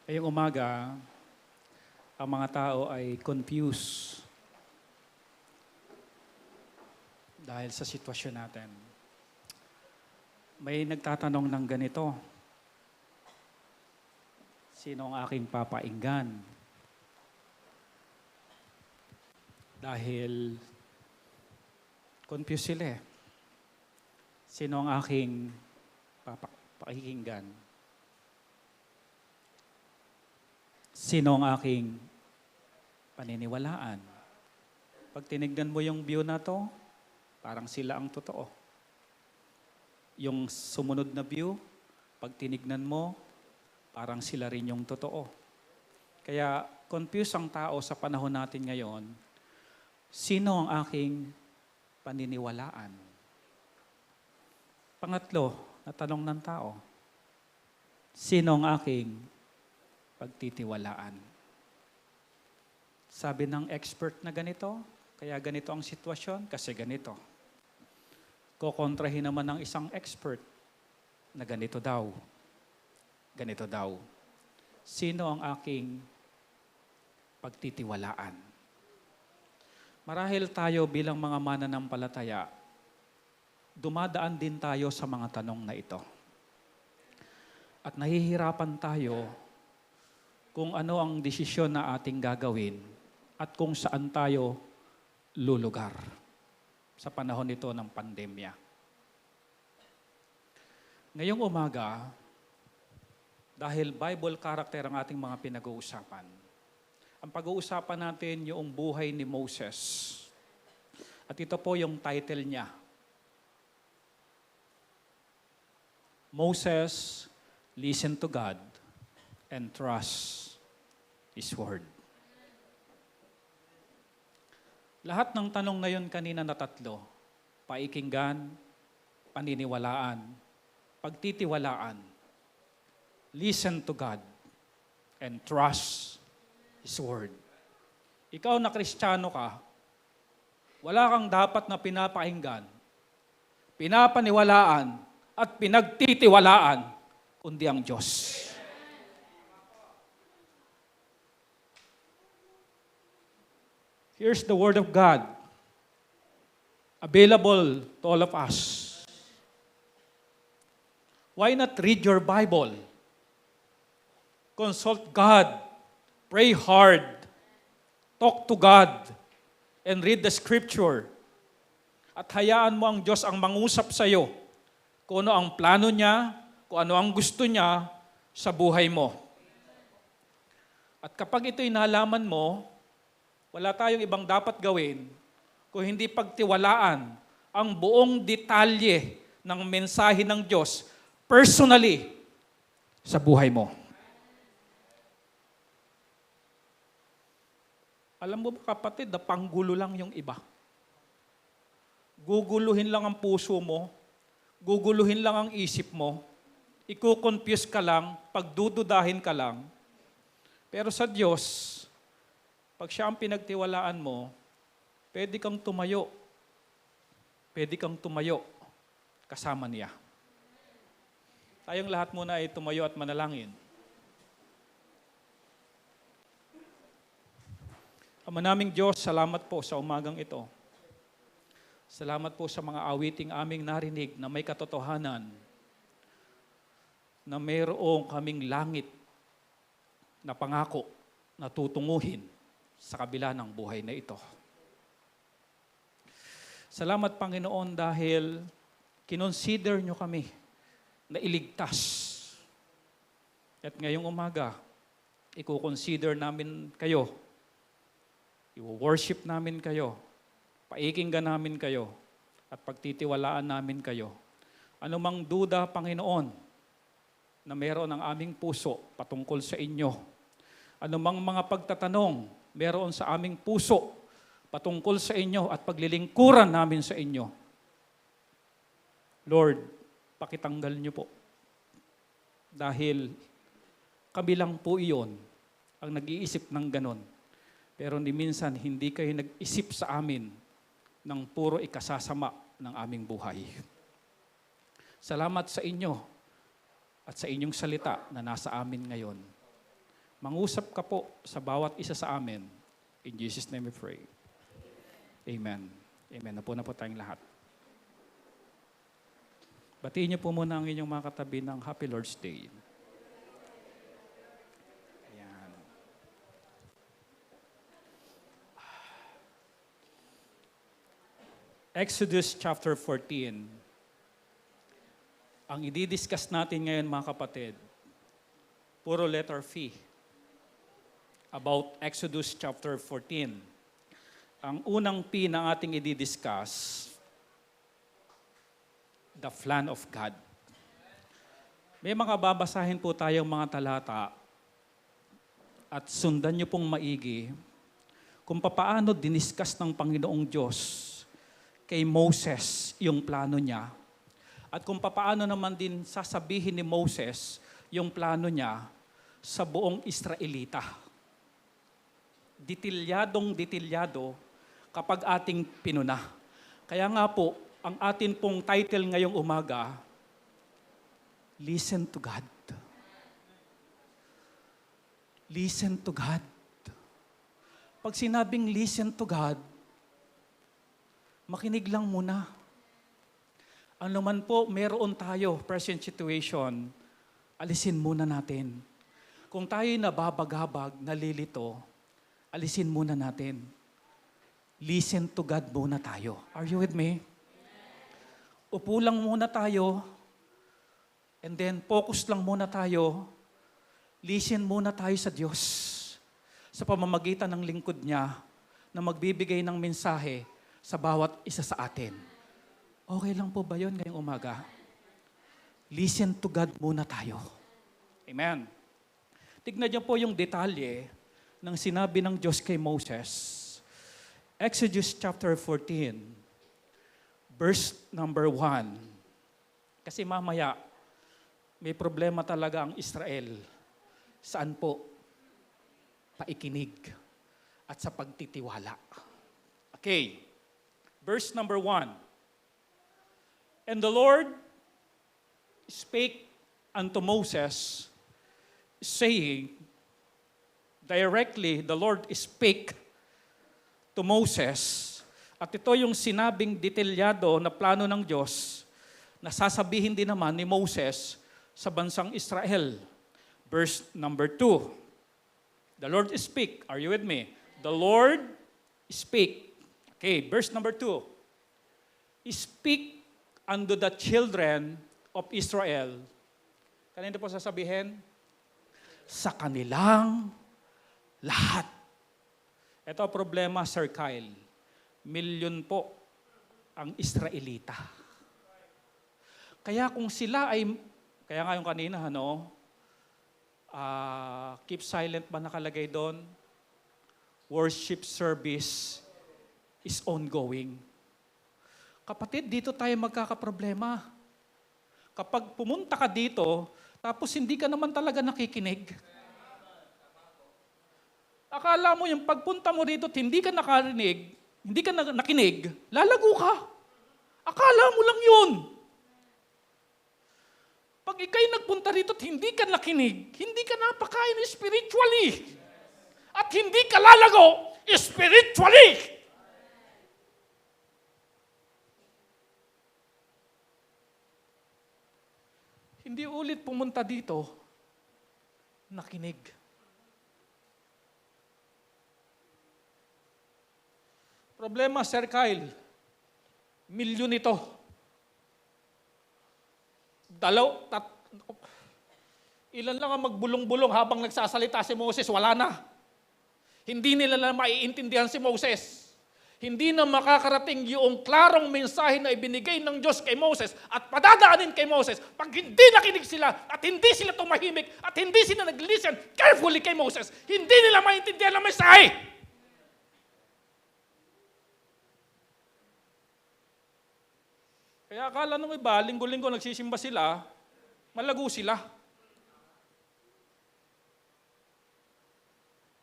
Ngayong umaga, ang mga tao ay confused dahil sa sitwasyon natin. May nagtatanong ng ganito, sino ang aking papainggan? Dahil confused sila eh. Sino ang aking pakikinggan? Sino ang aking paniniwalaan? Pag tinignan mo yung view na to, parang sila ang totoo. Yung sumunod na view, pag tinignan mo, parang sila rin yung totoo. Kaya confused ang tao sa panahon natin ngayon. Sino ang aking paniniwalaan? Pangatlo, natanong ng tao, sino ang aking pagtitiwalaan? Sabi ng expert na ganito, kaya ganito ang sitwasyon, kasi ganito. Kukontrahin naman ng isang expert na ganito daw. Ganito daw. Sino ang aking pagtitiwalaan? Marahil tayo bilang mga mananampalataya, dumadaan din tayo sa mga tanong na ito. At nahihirapan tayo kung ano ang desisyon na ating gagawin at kung saan tayo lulugar sa panahon nito ng pandemya. Ngayong umaga, dahil Bible character ang ating mga pinag-uusapan, ang pag-uusapan natin yung buhay ni Moses. At ito po yung title niya. Moses, listen to God and trust His Word. Lahat ng tanong na yun kanina na tatlo, paikinggan, paniniwalaan, pagtitiwalaan, listen to God, and trust His Word. Ikaw na Kristiyano ka, wala kang dapat na pinapakinggan, pinapaniwalaan, at pinagtitiwalaan, kundi ang Diyos. Here's the Word of God, available to all of us. Why not read your Bible? Consult God, pray hard, talk to God, and read the Scripture. At hayaan mo ang Diyos ang mangusap sa iyo kung ano ang plano niya, kung ano ang gusto niya sa buhay mo. At kapag ito'y nalaman mo, wala tayong ibang dapat gawin kung hindi pagtiwalaan ang buong detalye ng mensahe ng Diyos personally sa buhay mo. Alam mo ba kapatid, na panggulo lang yung iba. Guguluhin lang ang puso mo, guguluhin lang ang isip mo, iko-confuse ka lang, pagdududahin ka lang. Pero sa Diyos, pag siya ang pinagtiwalaan mo, pwede kang tumayo. Pwede kang tumayo kasama niya. Tayong lahat muna ay tumayo at manalangin. Ama naming Diyos, salamat po sa umagang ito. Salamat po sa mga awiting aming narinig na may katotohanan na mayroong kaming langit na pangako na tutunguhin sa kabila ng buhay na ito. Salamat Panginoon dahil kinonsider nyo kami na iligtas. At ngayong umaga, i-consider namin kayo. I-worship namin kayo, paikinggan namin kayo, at pagtitiwalaan namin kayo. Anumang duda, Panginoon, na meron ang aming puso patungkol sa inyo. Anumang mga pagtatanong meron sa aming puso patungkol sa inyo at paglilingkuran namin sa inyo. Lord, pakitanggal niyo po. Dahil kami lang po iyon ang nag-iisip ng ganon. Pero ni minsan, hindi kayo nag-isip sa amin ng puro ikasasama ng aming buhay. Salamat sa inyo at sa inyong salita na nasa amin ngayon. Mangusap ka po sa bawat isa sa amin. In Jesus' name we pray. Amen. Amen. Napo na po tayong lahat. Batiin niyo po muna ang inyong mga katabi ng Happy Lord's Day. Ayan. Exodus chapter 14. Ang i-discuss natin ngayon mga kapatid, puro letter F. About Exodus chapter 14. Ang unang P na ating i-discuss, the plan of God. May mga babasahin po tayong mga talata at sundan niyo pong maigi kung papaano diniscuss ng Panginoong Diyos kay Moses yung plano niya at kung papaano naman din sasabihin ni Moses yung plano niya sa buong Israelita. Detalyadong-detalyado kapag ating pinuna. Kaya nga po, ang atin pong title ngayong umaga, Listen to God. Listen to God. Pag sinabing listen to God, makinig lang muna. Ano man po meron tayo, present situation, alisin muna natin. Kung tayo'y nababagabag, nalilito, alisin muna natin. Listen to God muna tayo. Are you with me? Upo lang muna tayo, and then focus lang muna tayo, listen muna tayo sa Diyos sa pamamagitan ng lingkod niya na magbibigay ng mensahe sa bawat isa sa atin. Okay lang po ba yun ngayong umaga? Listen to God muna tayo. Amen. Tignan niyo po yung detalye ng sinabi ng Diyos kay Moses. Exodus chapter 14. Verse number 1. Kasi mamaya, may problema talaga ang Israel. Saan po? Paikinig at sa pagtitiwala. Okay. Verse number 1. And the Lord spake unto Moses, saying, directly the Lord spake to Moses. At ito yung sinabing detalyado na plano ng Diyos na sasabihin din naman ni Moses sa bansang Israel. Verse number 2. The Lord speak. Are you with me? The Lord speak. Okay, verse number 2. Speak unto the children of Israel. Kanino po sasabihin? Sa kanilang lahat. Ito ang problema, Sir Kyle. Milyon po ang Israelita. Kaya kung sila ay, kaya nga yung kanina, keep silent ba nakalagay doon? Worship service is ongoing. Kapatid, dito tayo magkakaproblema. Kapag pumunta ka dito, tapos hindi ka naman talaga nakikinig. Akala mo yung pagpunta mo dito at hindi ka nakarinig, hindi ka nakinig, lalago ka. Akala mo lang yun. Pag ikay nagpunta rito at hindi ka nakinig, hindi ka napakain spiritually. At hindi ka lalago spiritually. Hindi ulit pumunta dito, nakinig. Problema, Sir Kyle, milyon ito. Ilan lang ang magbulong-bulong habang nagsasalita si Moses, wala na. Hindi nila na maiintindihan si Moses. Hindi na makakarating yung klarong mensahe na ibinigay ng Diyos kay Moses at padadaanin kay Moses pag hindi nakinig sila at hindi sila tumahimik at hindi sila nag-listen carefully kay Moses. Hindi nila maintindihan ang mensahe. Kaya akala nung iba, linggo-linggo nagsisimba sila, malago sila.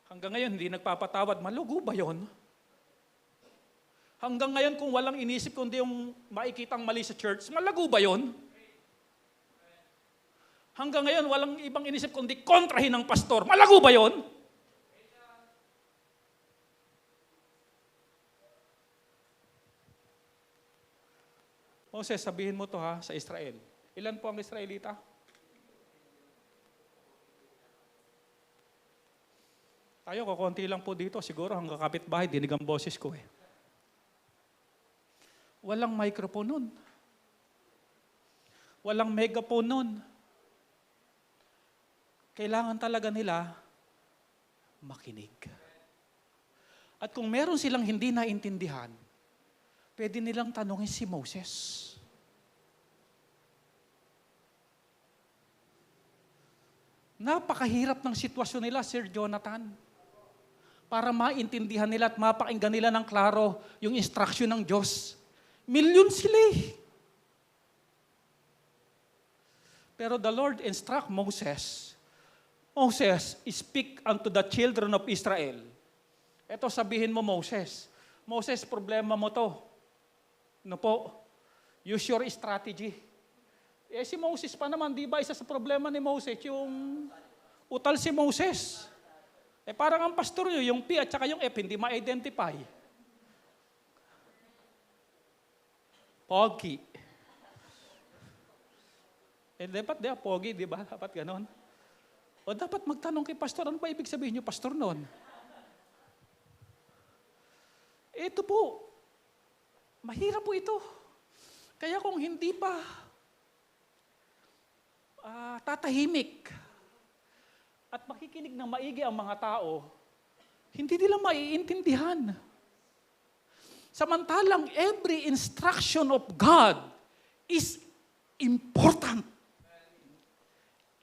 Hanggang ngayon, hindi nagpapatawad. Malago ba yon? Hanggang ngayon, kung walang inisip kundi yung makikitang mali sa church, malago ba yon? Hanggang ngayon, walang ibang inisip kundi kontrahin ng pastor. Malago ba yon? Moses, sabihin mo to ha, sa Israel. Ilan po ang Israelita? Tayo, kukunti lang po dito. Siguro hanggang kapitbahay, dinig ang boses ko eh. Walang microphone nun. Walang megaphone nun. Kailangan talaga nila makinig. At kung meron silang hindi naintindihan, pwede nilang tanungin si Moses. Napakahirap ng sitwasyon nila, Sir Jonathan. Para maintindihan nila at mapakinggan nila ng klaro yung instruction ng Diyos. Milyon sila eh. Pero the Lord instruct Moses, Moses, speak unto the children of Israel. Ito sabihin mo, Moses. Moses, problema mo to. Ano po? Use your strategy. Eh si Moses pa naman, di ba isa sa problema ni Moses, yung utal si Moses. Eh parang ang pastor nyo, yung P at saka yung F, hindi ma-identify. Pogi. Eh dapat di pogi, di ba? Dapat ganon. O dapat magtanong kay pastor, ano ba ibig sabihin nyo, pastor noon? Ito po, mahirap po ito. Kaya kung hindi pa tatahimik at makikinig ng maigi ang mga tao, hindi nila maiintindihan. Samantalang every instruction of God is important.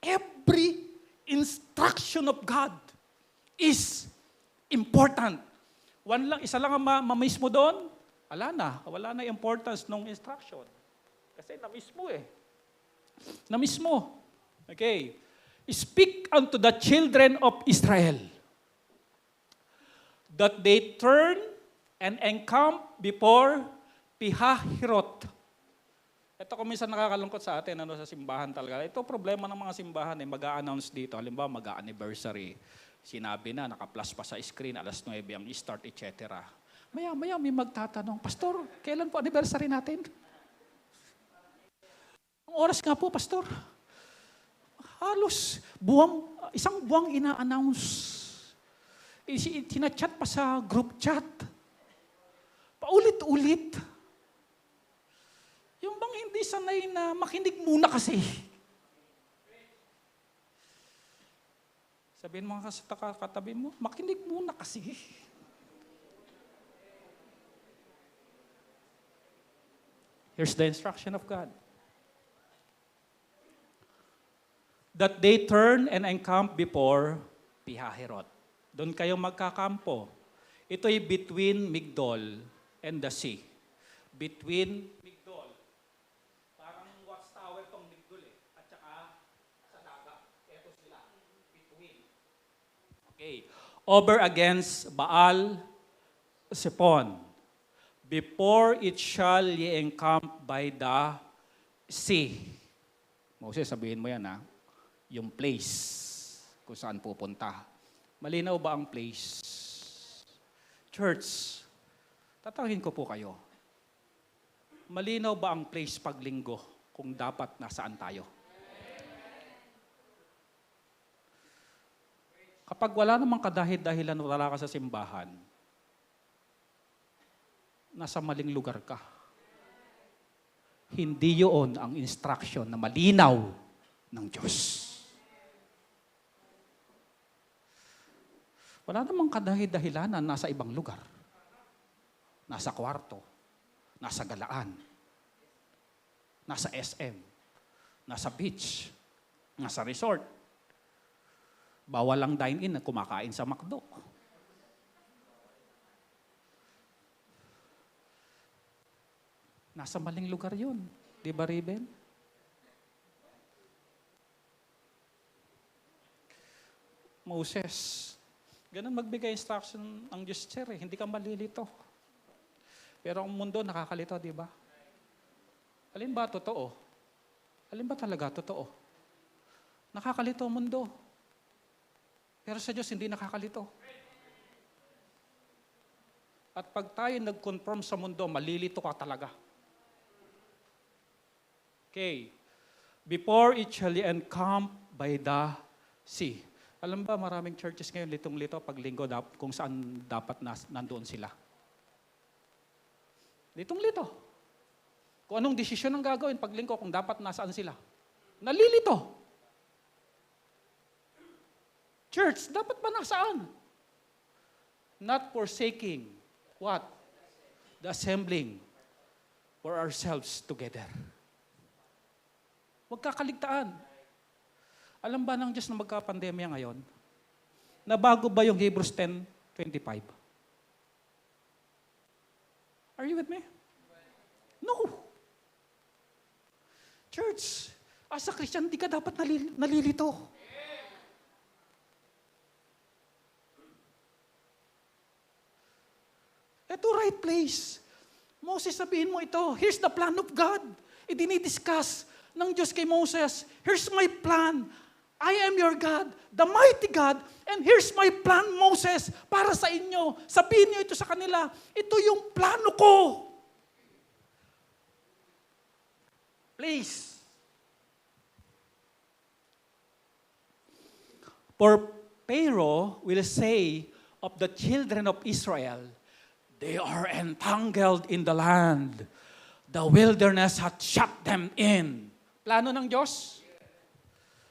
Every instruction of God is important. Isa lang ang mamiss mo doon, wala na importance ng instruction. Kasi na-miss mo eh. Na-miss mo. Okay. Speak unto the children of Israel that they turn and encamp before Pihahirot. Ito kung minsan nakakalungkot sa atin sa simbahan talaga. Ito problema ng mga simbahan mag-a-announce dito. Halimbawa mag-a-anniversary. Sinabi na, naka-plus pa sa screen, alas 9 ang start, etc. Maya may magtatanong, Pastor, kailan po anniversary natin? Ang oras nga po, Pastor. Halos isang buwang ina-announce. Sinachat pa sa group chat. Paulit-ulit. Yung bang hindi sanay na makinig muna kasi. Sabihin mo sa katabi mo, makinig muna kasi. Here's the instruction of God. That they turn and encamp before Pihahirot. Doon kayo magkakampo. Ito'y between Migdol and the sea. Between Migdol. Parang watchtower tong Migdol eh. At saka sa dagat. Ito sila. Between. Okay. Over against Baal Zepon. Before it shall ye encamp by the sea. Moses, sabihin mo yan ha. Yung place kung saan pupunta. Malinaw ba ang place? Church, tatawagin ko po kayo. Malinaw ba ang place paglinggo kung dapat nasaan tayo? Kapag wala namang kadahil-dahilan wala ka sa simbahan, nasa maling lugar ka. Hindi yun ang instruction na malinaw ng Diyos. Wala namang kadahil-dahilanan nasa ibang lugar. Nasa kwarto, nasa galaan, nasa SM, nasa beach, nasa resort. Bawal lang dine-in na kumakain sa McDo. Nasa maling lugar yun. Di ba, Ruben? Moses, ganun magbigay instruction ang Diyos, sir, eh. Hindi ka malilito. Pero ang mundo nakakalito, di ba? Alin ba totoo? Alin ba talaga totoo? Nakakalito ang mundo. Pero sa Diyos, hindi nakakalito. At pag tayo nag-confirm sa mundo, malilito ka talaga. Okay. Before it shall encamp by the sea. Alam ba, maraming churches ngayon, litong-lito pag linggo kung saan dapat nandoon sila. Litong-lito. Kung anong desisyon ang gagawin pag linggo, kung dapat nasaan sila. Nalilito. Church, dapat ba nasaan? Not forsaking. What? The assembling for ourselves together. Huwag kakaligtaan. Alam ba ng Diyos na magka-pandemya ngayon? Nabago ba yung Hebrews 10:25? Are you with me? No. Church, as a Christian, di ka dapat nalilito. Ito right place. Moses, sabihin mo ito. Here's the plan of God. Idinidiscuss ng Diyos kay Moses. Here's my plan. I am your God, the mighty God, and here's my plan, Moses, para sa inyo. Sabihin niyo ito sa kanila. Ito yung plano ko. Please. For Pharaoh will say of the children of Israel, they are entangled in the land. The wilderness hath shut them in. Plano ng Diyos?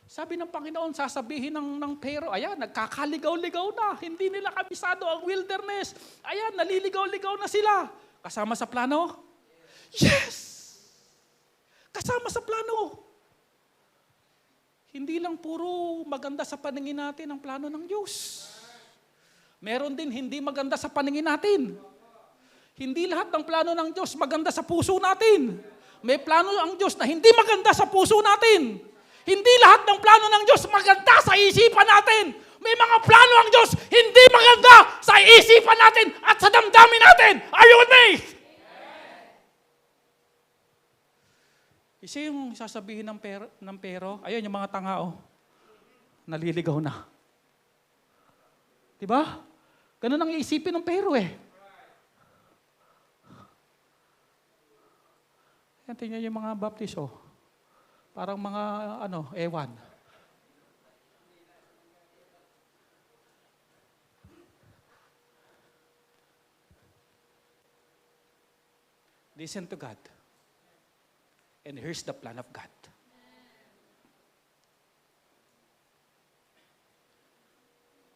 Sabi ng Panginoon, sasabihin ng Pharaoh, ayan, nagkakaligaw-ligaw na. Hindi nila kabisado ang wilderness. Ayan, naliligaw-ligaw na sila. Kasama sa plano? Yes! Kasama sa plano. Hindi lang puro maganda sa paningin natin ang plano ng Diyos. Meron din hindi maganda sa paningin natin. Hindi lahat ng plano ng Diyos maganda sa puso natin. May plano ang Diyos na hindi maganda sa puso natin. Hindi lahat ng plano ng Diyos maganda sa isipan natin. May mga plano ang Diyos hindi maganda sa isipan natin at sa damdamin natin. Are you with me? Isa yung sasabihin ng pero, ayun yung mga tanga, naliligaw na. Diba? Ganun ang iisipin ng pero Yan, tingnan yung mga baptist, Parang mga, ewan. Listen to God. And here's the plan of God.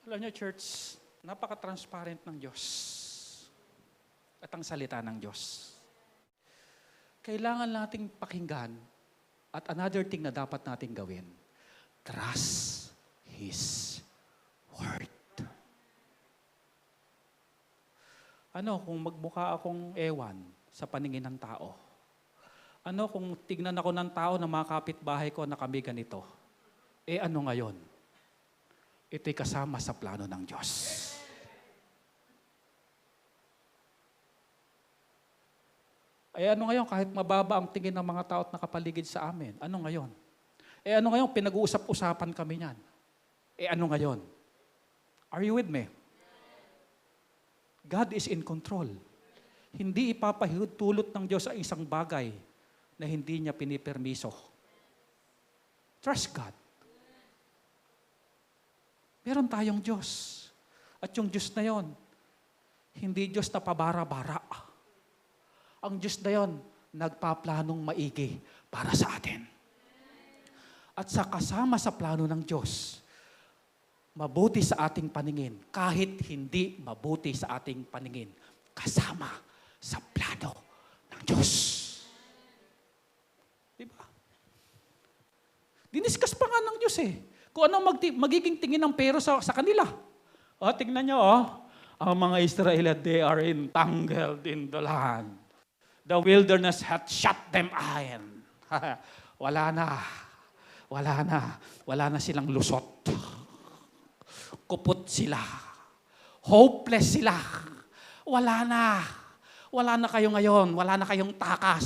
Alam niyo, church, napaka-transparent ng Diyos at ang salita ng Diyos. Kailangan nating pakinggan at another thing na dapat nating gawin, trust His Word. Kung magmukha akong ewan sa paningin ng tao? Kung tignan ako ng tao na mga kapitbahay ko na kami ganito? Ano ngayon? Ito'y kasama sa plano ng Diyos. Ano ngayon, kahit mababa ang tingin ng mga tao at nakapaligid sa amin, ano ngayon? Ano ngayon, pinag-uusap-usapan kami niyan. Ano ngayon? Are you with me? God is in control. Hindi ipapahintulot ng Diyos ang isang bagay na hindi niya pinipermiso. Trust God. Meron tayong Diyos. At yung Diyos na yon, hindi Diyos na pabara-bara. Ang Diyos na yon, nagpaplanong maigi para sa atin. At sa kasama sa plano ng Diyos, mabuti sa ating paningin, kahit hindi mabuti sa ating paningin, kasama sa plano ng Diyos. Diba? Diniscuss pa nga ng Diyos kung anong magiging tingin ng pero sa kanila. Tingnan nyo, ang mga Israel, they are entangled in the land. The wilderness hath shut them in. Wala na silang lusot. Kupot sila. Hopeless sila. Wala na kayo ngayon. Wala na kayong takas.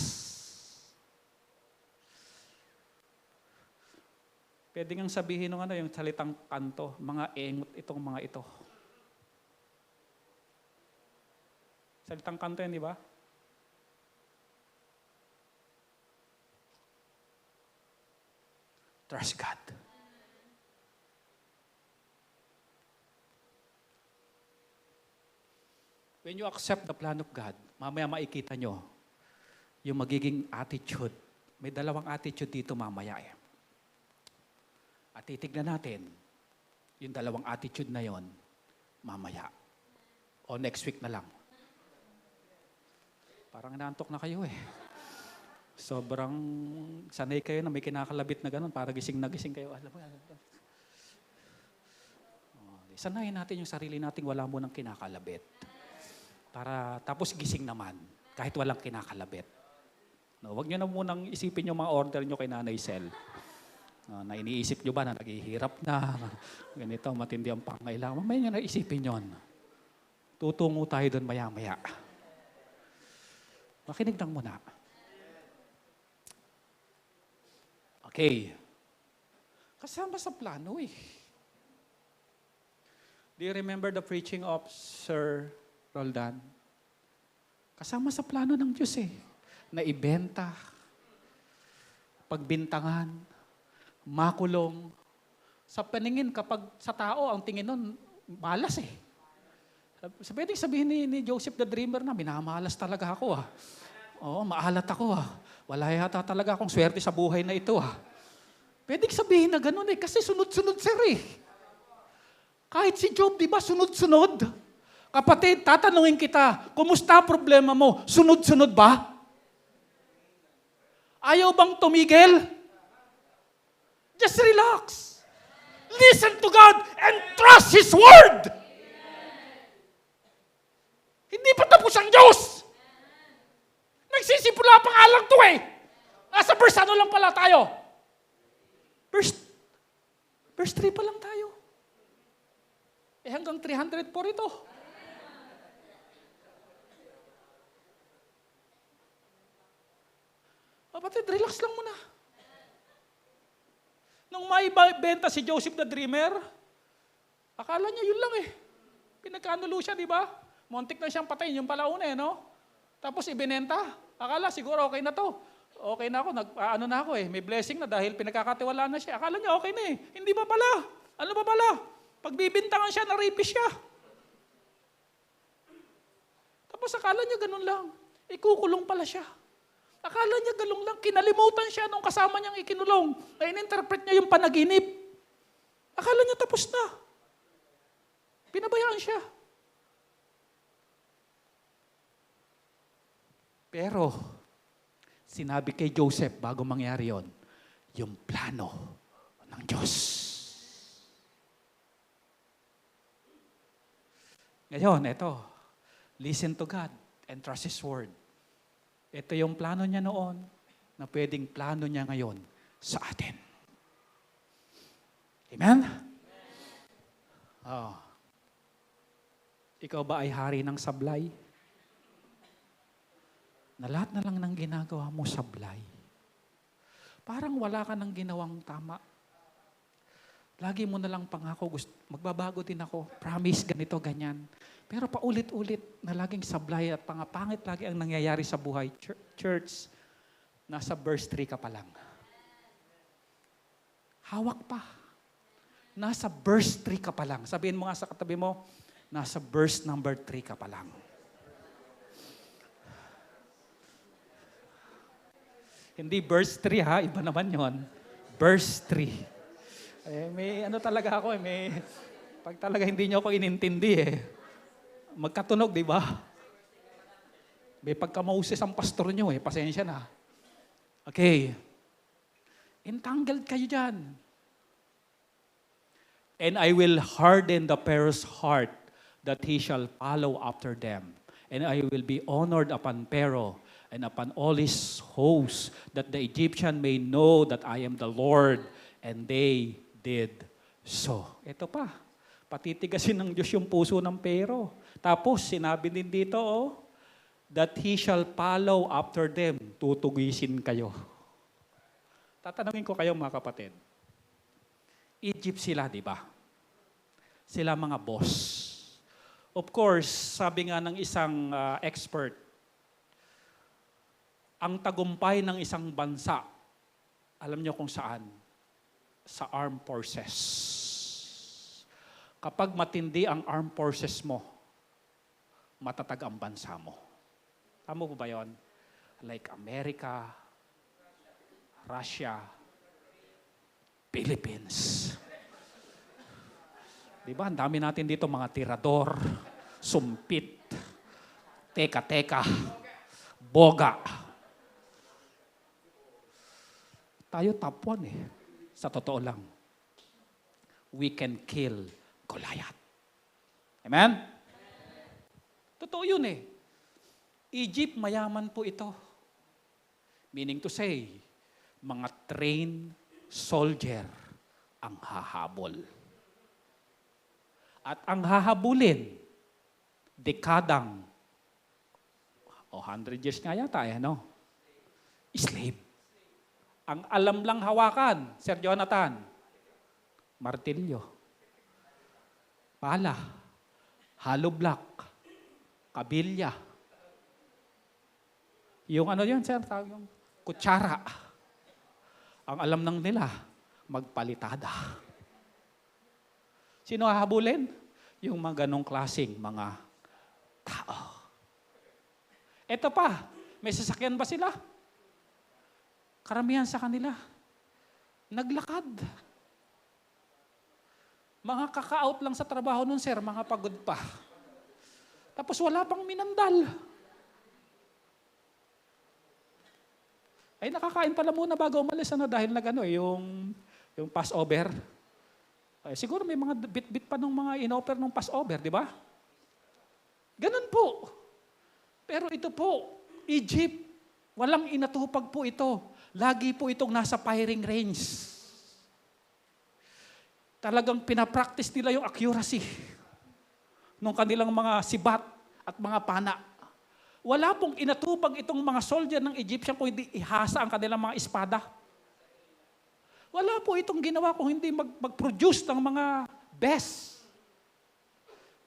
Pwede ngang sabihin ng yung salitang kanto, mga engot itong mga ito. Salitang kanto yan, di ba? Trust God. When you accept the plan of God, mamaya makikita nyo yung magiging attitude. May dalawang attitude dito mamaya eh. At titignan natin yung dalawang attitude na yon mamaya. O next week na lang. Parang inaantok na kayo eh. Sobrang sanay kayo na may kinakalabit na ganun para gising na gising kayo. Alam mo yan. Sanayin natin yung sarili nating wala mo nang kinakalabit. Para tapos gising naman kahit walang kinakalabit. No, wag niyo na munang isipin yung mga order niyo kay Nanay Sel. Na iniisip niyo ba na naghihirap na, ganito, matindi ang pangailangan. Mamaya niyo na isipin yon. Tutungo tayo doon maya-maya. Makinig lang muna. Okay. Kasama sa plano eh. Do you remember the preaching of Sir Roldan? Kasama sa plano ng Diyos eh. Na ibenta, pagbintangan, makulong. Sa paningin, kapag sa tao, ang tingin nun, malas eh. Pwede sabihin ni Joseph the Dreamer na, minamalas talaga ako ah. Oo, maalat ako ah. Wala yata talaga akong swerte sa buhay na ito ah. Pwede sabihin na ganun eh, kasi sunod-sunod sir eh. Kahit si Job, di ba, sunod-sunod? Kapatid, tatanungin kita, kumusta problema mo? Sunod-sunod ba? Ayaw bang tumigil? Just relax. Listen to God and trust His Word. Hindi pa tapos ang Diyos. Nagsisimula pa nga lang to eh. Nasa verse ano lang pala tayo? Verse 3 pa lang tayo. Eh hanggang 304 ito. Kapatid, relax lang muna. Nung may benta si Joseph the Dreamer, akala niya yun lang eh. Pinagkanulo siya, di ba? Muntik na siyang patayin, yung palauna eh, no? Tapos ibinenta. Akala siguro okay na to. Okay na ako, ano na ako eh, may blessing na dahil pinagkakatiwalaan na siya. Akala niya okay na eh. Hindi ba pala? Ano ba pala? Pagbibintangan siya, na-rapist siya. Tapos akala niya ganun lang. Ikukulong pala siya. Akala niya ganun lang. Kinalimutan siya nung kasama niyang ikinulong. Na in-interpret niya yung panaginip. Akala niya tapos na. Pinabayaan siya. Pero, sinabi kay Joseph, bago mangyari yon, yung plano ng Diyos. Ngayon, ito, listen to God and trust His Word. Ito yung plano niya noon na pwedeng plano niya ngayon sa atin. Amen? Oh. Ikaw ba ay hari ng sablay? Na lahat na lang ng ginagawa mo sablay. Parang wala ka nang ginawang tama. Lagi mo na lang pangako, magbabago din ako, promise, ganito, ganyan. Pero paulit-ulit na laging sablay at pangapangit lagi ang nangyayari sa buhay. Church, nasa verse 3 ka pa lang. Hawak pa. Nasa verse 3 ka pa lang. Sabihin mo nga sa katabi mo, nasa verse number 3 ka pa lang. Hindi verse 3 ha, iba naman yon. Verse 3. May ano talaga ako pag talaga hindi niyo ako inintindi magkatunog, di ba? May pagkamausis ang pastor niyo pasensya na. Okay. Entangled kayo dyan. And I will harden the Pharaoh's heart that he shall follow after them. And I will be honored upon Pharaoh and upon all his hosts, that the Egyptian may know that I am the Lord. And they did so. Ito pa, patitigasin ng Diyos yung puso ng Pharaoh. Tapos, sinabi din dito, that he shall follow after them. Tutugisin kayo. Tatanungin ko kayo mga kapatid. Egypt sila, di ba? Sila mga boss. Of course, sabi nga ng isang expert, ang tagumpay ng isang bansa, alam niyo kung saan? Sa armed forces. Kapag matindi ang armed forces mo, matatag ang bansa mo. Tama po ba yun? Like America, Russia, Philippines. Diba? Ang dami natin dito mga tirador, sumpit, teka-teka, boga. Tayo top 1 eh. Sa totoo lang. We can kill Goliath. Amen? Totoo yun eh. Egypt, mayaman po ito. Meaning to say, mga trained soldier ang hahabol. At ang hahabulin, dekadang, 100 years nga yata, no? Slave. Ang alam lang hawakan, Sir Jonathan, martilyo, pala, hollow block, kabilya. Yung ano yun, Sir, yung kutsara. Ang alam lang nila, magpalitada. Sino hahabulin? Yung mga ganong klaseng mga tao. Ito pa, may sasakyan ba sila? Karamihan sa kanila, naglakad. Mga kaka-out lang sa trabaho nun, sir, mga pagod pa. Tapos wala pang minandal. Ay, nakakain pala muna bago umalis, dahil yung Passover. Ay, siguro may mga bit-bit pa ng mga in-offer ng Passover, di ba? Ganun po. Pero ito po, Egypt, walang inatupag po ito. Lagi po itong nasa firing range. Talagang pinapractice nila yung accuracy ng kanilang mga sibat at mga pana. Wala pong inatupag itong mga soldier ng Egyptian kung hindi ihasa ang kanilang mga espada. Wala po itong ginawa kung hindi mag-produce ng mga vest,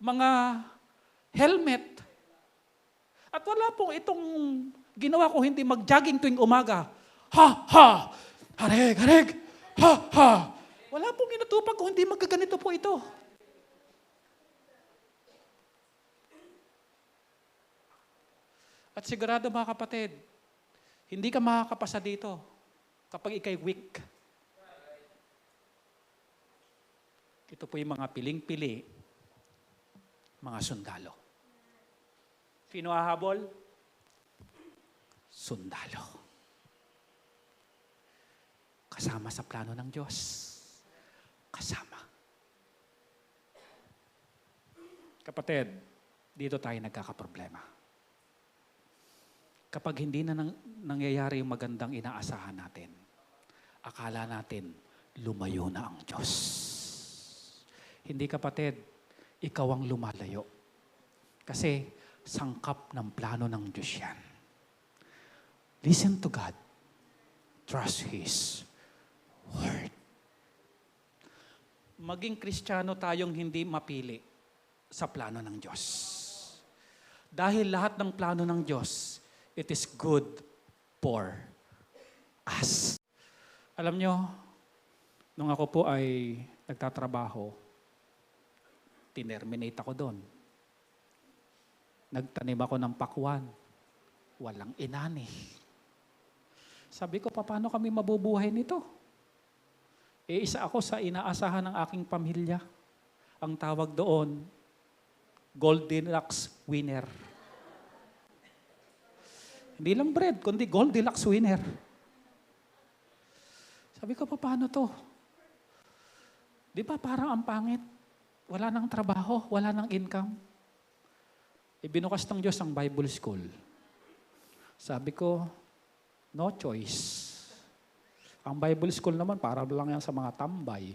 mga helmet. At wala pong itong ginawa kung hindi mag-jogging tuwing umaga. Ha, ha, harig, harig, ha, ha. Wala pong inatupag kung hindi magkaganito po ito. At sigurado mga kapatid, hindi ka makakapasa dito kapag ikay weak. Ito po yung mga piling-pili, mga sundalo. Sino hahabol? Sundalo. Kasama sa plano ng Diyos. Kasama. Kapatid, dito tayo nagkakaproblema. Kapag hindi na nangyayari yung magandang inaasahan natin, akala natin lumayo na ang Diyos. Hindi kapatid, ikaw ang lumalayo. Kasi sangkap ng plano ng Diyos yan. Listen to God. Trust His Word. Maging Kristiyano tayong hindi mapili sa plano ng Diyos. Dahil lahat ng plano ng Diyos, it is good for us. Alam nyo, nung ako po ay nagtatrabaho, tinerminate ako doon. Nagtanim ako ng pakwan. Walang inani. Sabi ko, paano kami mabubuhay nito? Isa ako sa inaasahan ng aking pamilya. Ang tawag doon, Goldilocks winner. Hindi lang bread, kundi Goldilocks winner. Sabi ko, paano to? Di ba parang ang pangit? Wala nang trabaho, wala nang income. Ibinukas ng Diyos ang Bible School. Sabi ko, no choice. Ang Bible School naman, para lang yan sa mga tambay.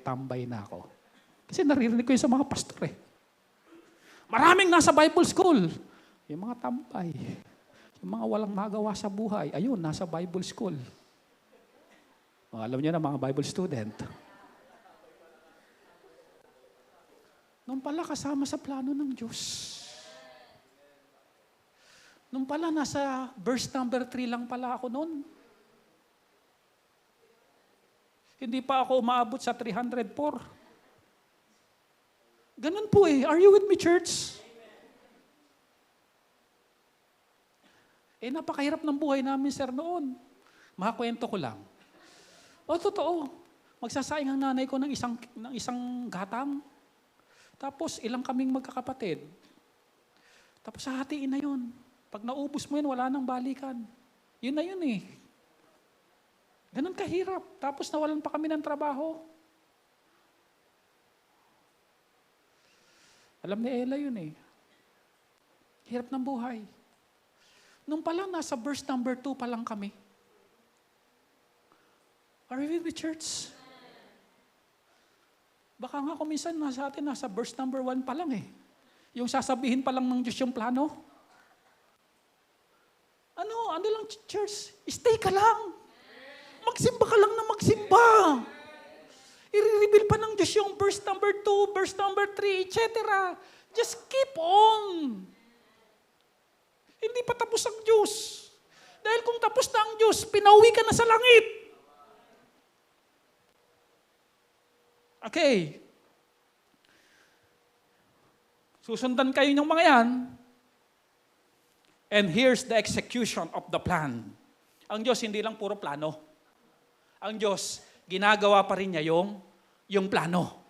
Tambay na ako. Kasi naririnig ko yun sa mga pastor eh. Maraming nasa Bible School. Yung mga tambay. Yung mga walang magawa sa buhay. Ayun, nasa Bible School. Alam niyo na mga Bible student. Nung pala kasama sa plano ng Diyos. Nung pala nasa verse number 3 lang pala ako noon. Hindi pa ako umaabot sa 304. Ganun po eh. Are you with me, church? Napakahirap ng buhay namin, sir, noon. Makakwento ko lang. Totoo. Magsasaing ang nanay ko ng isang gatang. Tapos, ilang kaming magkakapatid. Tapos, hahatiin na yun. Pag naubos mo yun, wala nang balikan. Yun na yun eh. Ganun kahirap. Tapos, nawalan pa kami ng trabaho. Alam ni Ella yun eh. Hirap ng buhay. Nung pala, nasa verse number 2 pa lang kami. Are you with the church? Baka nga kung minsan nasa atin, nasa verse number 1 pa lang eh. Yung sasabihin pa lang ng Diyos yung plano. Ano lang church? Stay ka lang. Magsimba ka lang na magsimba. I-reveal pa ng Diyos yung verse number 2, verse number 3, etc. Just keep on. Hindi pa tapos ang Diyos. Dahil kung tapos na ang Diyos, pinauwi ka na sa langit. Okay. Susundan kayo ng mga yan. And here's the execution of the plan. Ang Diyos hindi lang puro plano. Ang Diyos, ginagawa pa rin niya yung plano.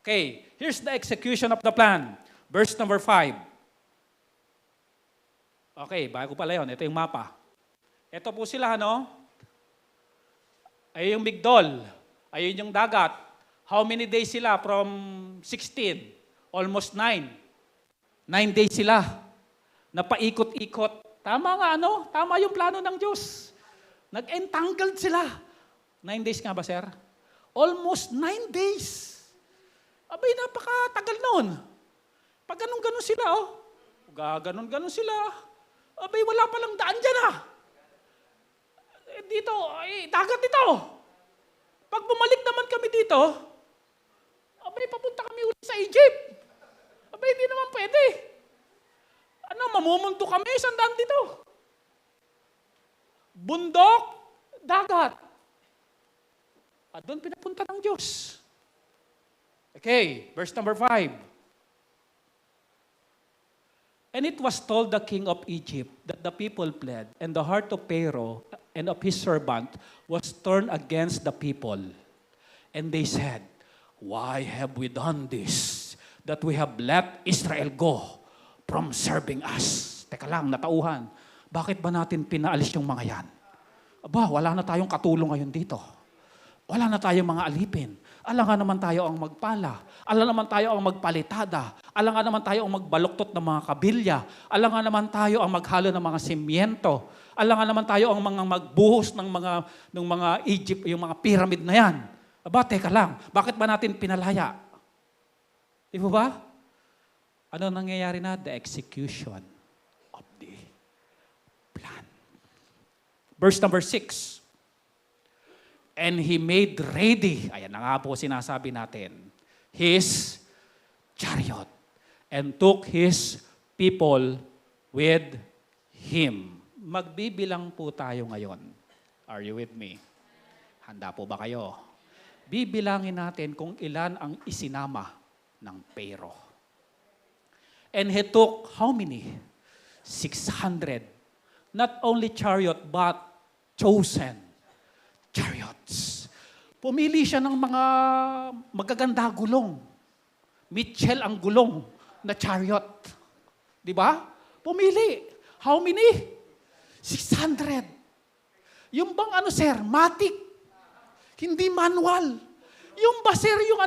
Okay, here's the execution of the plan. Verse number 5. Okay, bago pala yun. Ito yung mapa. Ito po sila, Ay yung Migdol. Ayun yung dagat. How many days sila from 16? Almost 9. 9 days sila. Napaikot-ikot. Tama nga, Tama yung plano ng Diyos. Nag-entangled sila. 9 days nga ba, sir? Almost 9 days. Abay, napakatagal noon. Pag ganun-ganun sila, Gaganon-ganon sila. Abay, wala palang daan dyan, Dito, dagat dito. Pag bumalik naman kami dito, abay, papunta kami ulit sa Egypt. Abay, hindi naman pwede. Mamumunto kami, sandaan dito. Bundok, dagat. At doon pinapunta ng Diyos. Okay, verse number 5. And it was told the king of Egypt that the people fled, and the heart of Pharaoh and of his servant was turned against the people. And they said, why have we done this, that we have let Israel go from serving us? Teka lang, natauhan. Bakit ba natin pinaalis yung mga yan? Aba, wala na tayong katulong ngayon dito. Wala na tayong mga alipin. Alam nga naman tayo ang magpala. Alam naman tayo ang magpalitada. Alam nga naman tayo ang magbaluktot ng mga kabilya. Alam nga naman tayo ang maghalo ng mga simyento. Alam nga naman tayo ang mga magbuhos ng mga Egypt, yung mga pyramid na yan. Aba, teka lang. Bakit ba natin pinalaya? Di ba? Ano nangyayari na? The execution of the plan. Verse number 6. And he made ready, ayan na nga po sinasabi natin, his chariot and took his people with him. Magbibilang po tayo ngayon. Are you with me? Handa po ba kayo? Bibilangin natin kung ilan ang isinama ng Pharaoh. And he took how many? 600. Not only chariot, but chosen chariots. Pumili siya ng mga magaganda gulong. Mitchell ang gulong na chariot. Di ba? Pumili. How many? 600. Yung bang sir? Matic. Hindi manual. Yung ba sir, yung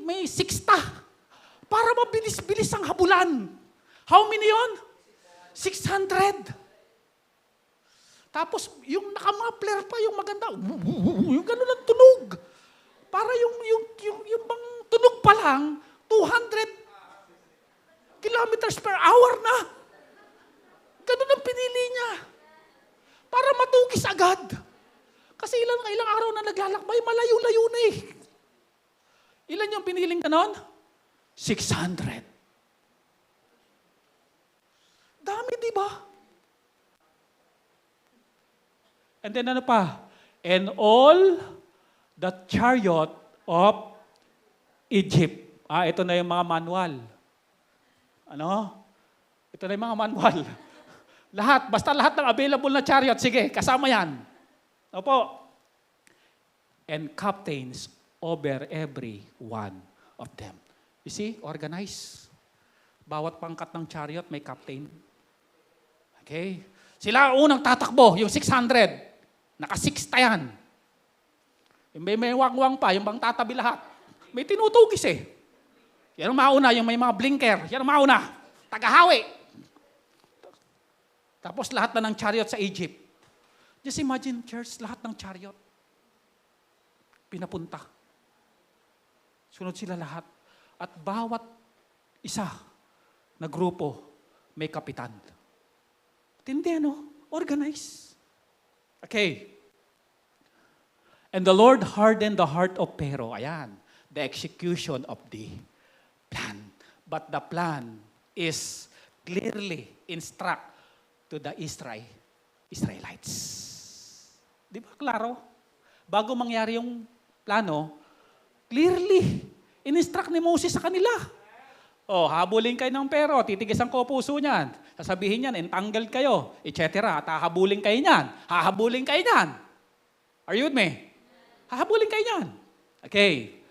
may 60. Para mabilis-bilis ang habulan. How many yon? 600. Tapos, yung nakamapler pa, yung maganda, yung gano'n ang tunog. Para yung bang tunog pa lang, 200 kilometers per hour na. Gano'n ang pinili niya. Para matugis agad. Kasi ilang araw na naglalakbay, malayo-layo na eh. Ilan yung piniling gano'n? 600. Dami, di ba? And then ano pa? And all the chariot of Egypt. Ito na yung mga manual. Ano? Ito na yung mga manual. Basta lahat ng available na chariot, sige, kasama yan. Opo. And captains over every one of them. You see, organize. Bawat pangkat ng chariot may captain. Okay? Sila unang tatakbo, yung 600. Naka-6 yan. Yung may wangwang pa, yung bang tatabi lahat. May tinutugis eh. Yan ang mauna, yung may mga blinker. Yan ang mauna. Tagahawi. Tapos lahat na ng chariot sa Egypt. Just imagine, church, lahat ng chariot. Pinapunta. Sunod sila lahat. At bawat isa na grupo may kapitan. Tindi, ano? Organize. Okay. And the Lord hardened the heart of Pharaoh. Ayan. The execution of the plan. But the plan is clearly instruct to the Israelites. Di ba klaro? Bago mangyari yung plano, clearly, in-instruct ni Moses sa kanila. Habulin kayo ng pero, titigisan ko puso niyan. Sasabihin niyan, entangled kayo, etc. At hahabulin kayo niyan. Hahabulin kayo niyan. Are you with me? Hahabulin kayo niyan. Okay.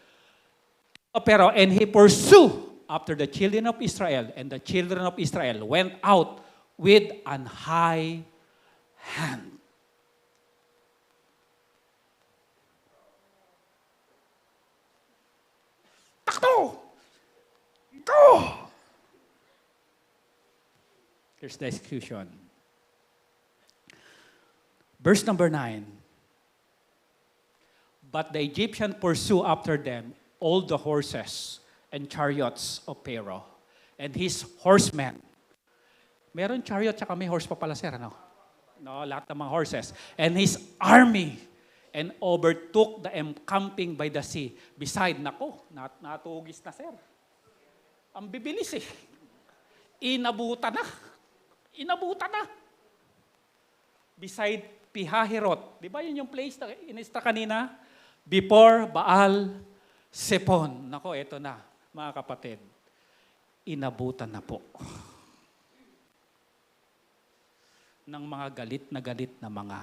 Pero, and he pursued after the children of Israel, and the children of Israel went out with an high hand. Takbo! Go! Here's the execution. Verse number 9. But the Egyptian pursue after them all the horses and chariots of Pharaoh and his horsemen. Meron chariot tsaka may horse pa pala, sir, ano? No, lahat ng mga horses. And his army, and overtook the encamping by the sea. Beside, natugis na, sir. Ang bibilis eh. Inabutan na. Beside Pihahirot. Di ba yun yung place na inista kanina? Before Baal Sepon. Nako, eto na, mga kapatid. Inabutan na po ng mga galit na mga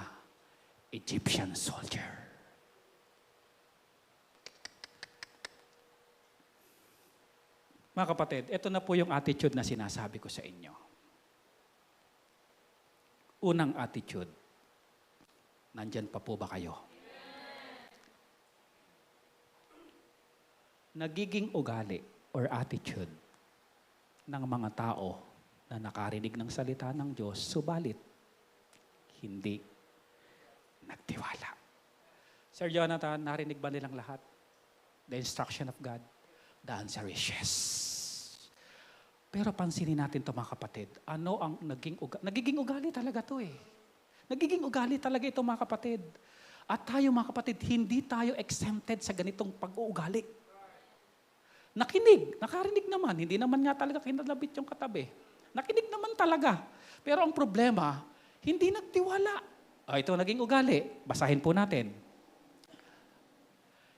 Egyptian soldier. Mga kapatid, ito na po yung attitude na sinasabi ko sa inyo. Unang attitude, nandyan pa po ba kayo? Nagiging ugali or attitude ng mga tao na nakarinig ng salita ng Diyos, subalit hindi nagtiwala. Sir Jonathan, narinig ba nilang lahat? The instruction of God? The answer is yes. Pero pansinin natin ito, mga kapatid. Ano ang nagiging ugali talaga to eh. Nagiging ugali talaga ito, mga kapatid. At tayo, mga kapatid, hindi tayo exempted sa ganitong pag-uugali. Nakarinig naman. Hindi naman nga talaga kinalabit yung katabi. Nakinig naman talaga. Pero ang problema, hindi nagtiwala. Ito naging ugali. Basahin po natin.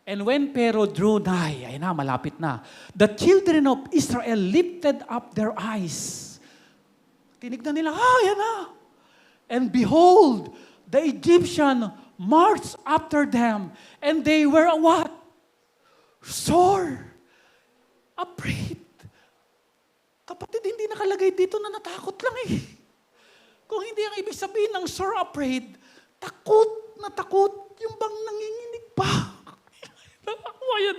And when Pharaoh drew nigh, ay na, malapit na, the children of Israel lifted up their eyes. Tinignan nila, yan na. And behold, the Egyptian marched after them, and they were what? Sore, afraid. Kapatid, hindi nakalagay dito na natakot lang eh. Kung hindi ang ibig sabihin ng sore, afraid, takot na takot, yung bang nanginginig pa. Yan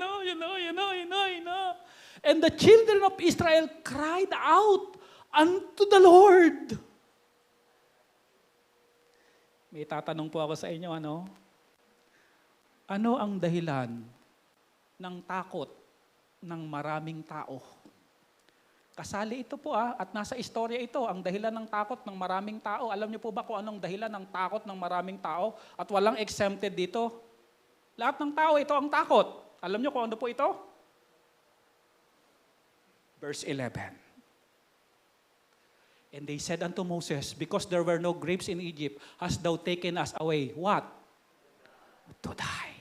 na. And the children of Israel cried out unto the Lord. May tatanong po ako sa inyo, ano? Ano ang dahilan ng takot ng maraming tao? Kasali ito po at nasa istorya ito, ang dahilan ng takot ng maraming tao. Alam niyo po ba kung anong dahilan ng takot ng maraming tao? At walang exempted dito. Lahat ng tao, ito ang takot. Alam niyo kung ano po ito? Verse 11. And they said unto Moses, because there were no grapes in Egypt, hast thou taken us away? What? To die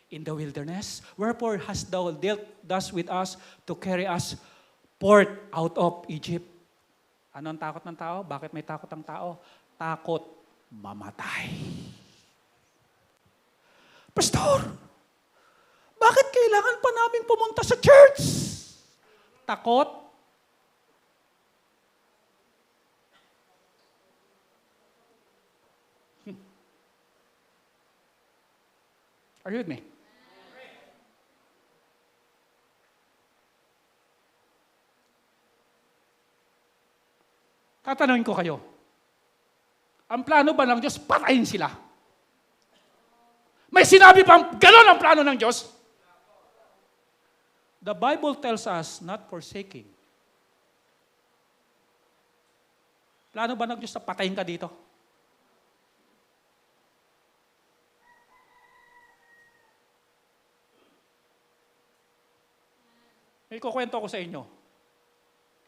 in the wilderness? Wherefore hast thou dealt thus with us to carry us forth out of Egypt? Ano ang takot ng tao? Bakit may takot ang tao? Takot mamatay. Pastor, bakit kailangan pa namin pumunta sa church? Takot? Are you with me? Tatanungin ko kayo, ang plano ba ng Diyos, patayin sila? May sinabi pang gano'n ang plano ng Diyos? The Bible tells us not forsaking. Plano ba ng Diyos na patayin ka dito? May kukwento ko sa inyo.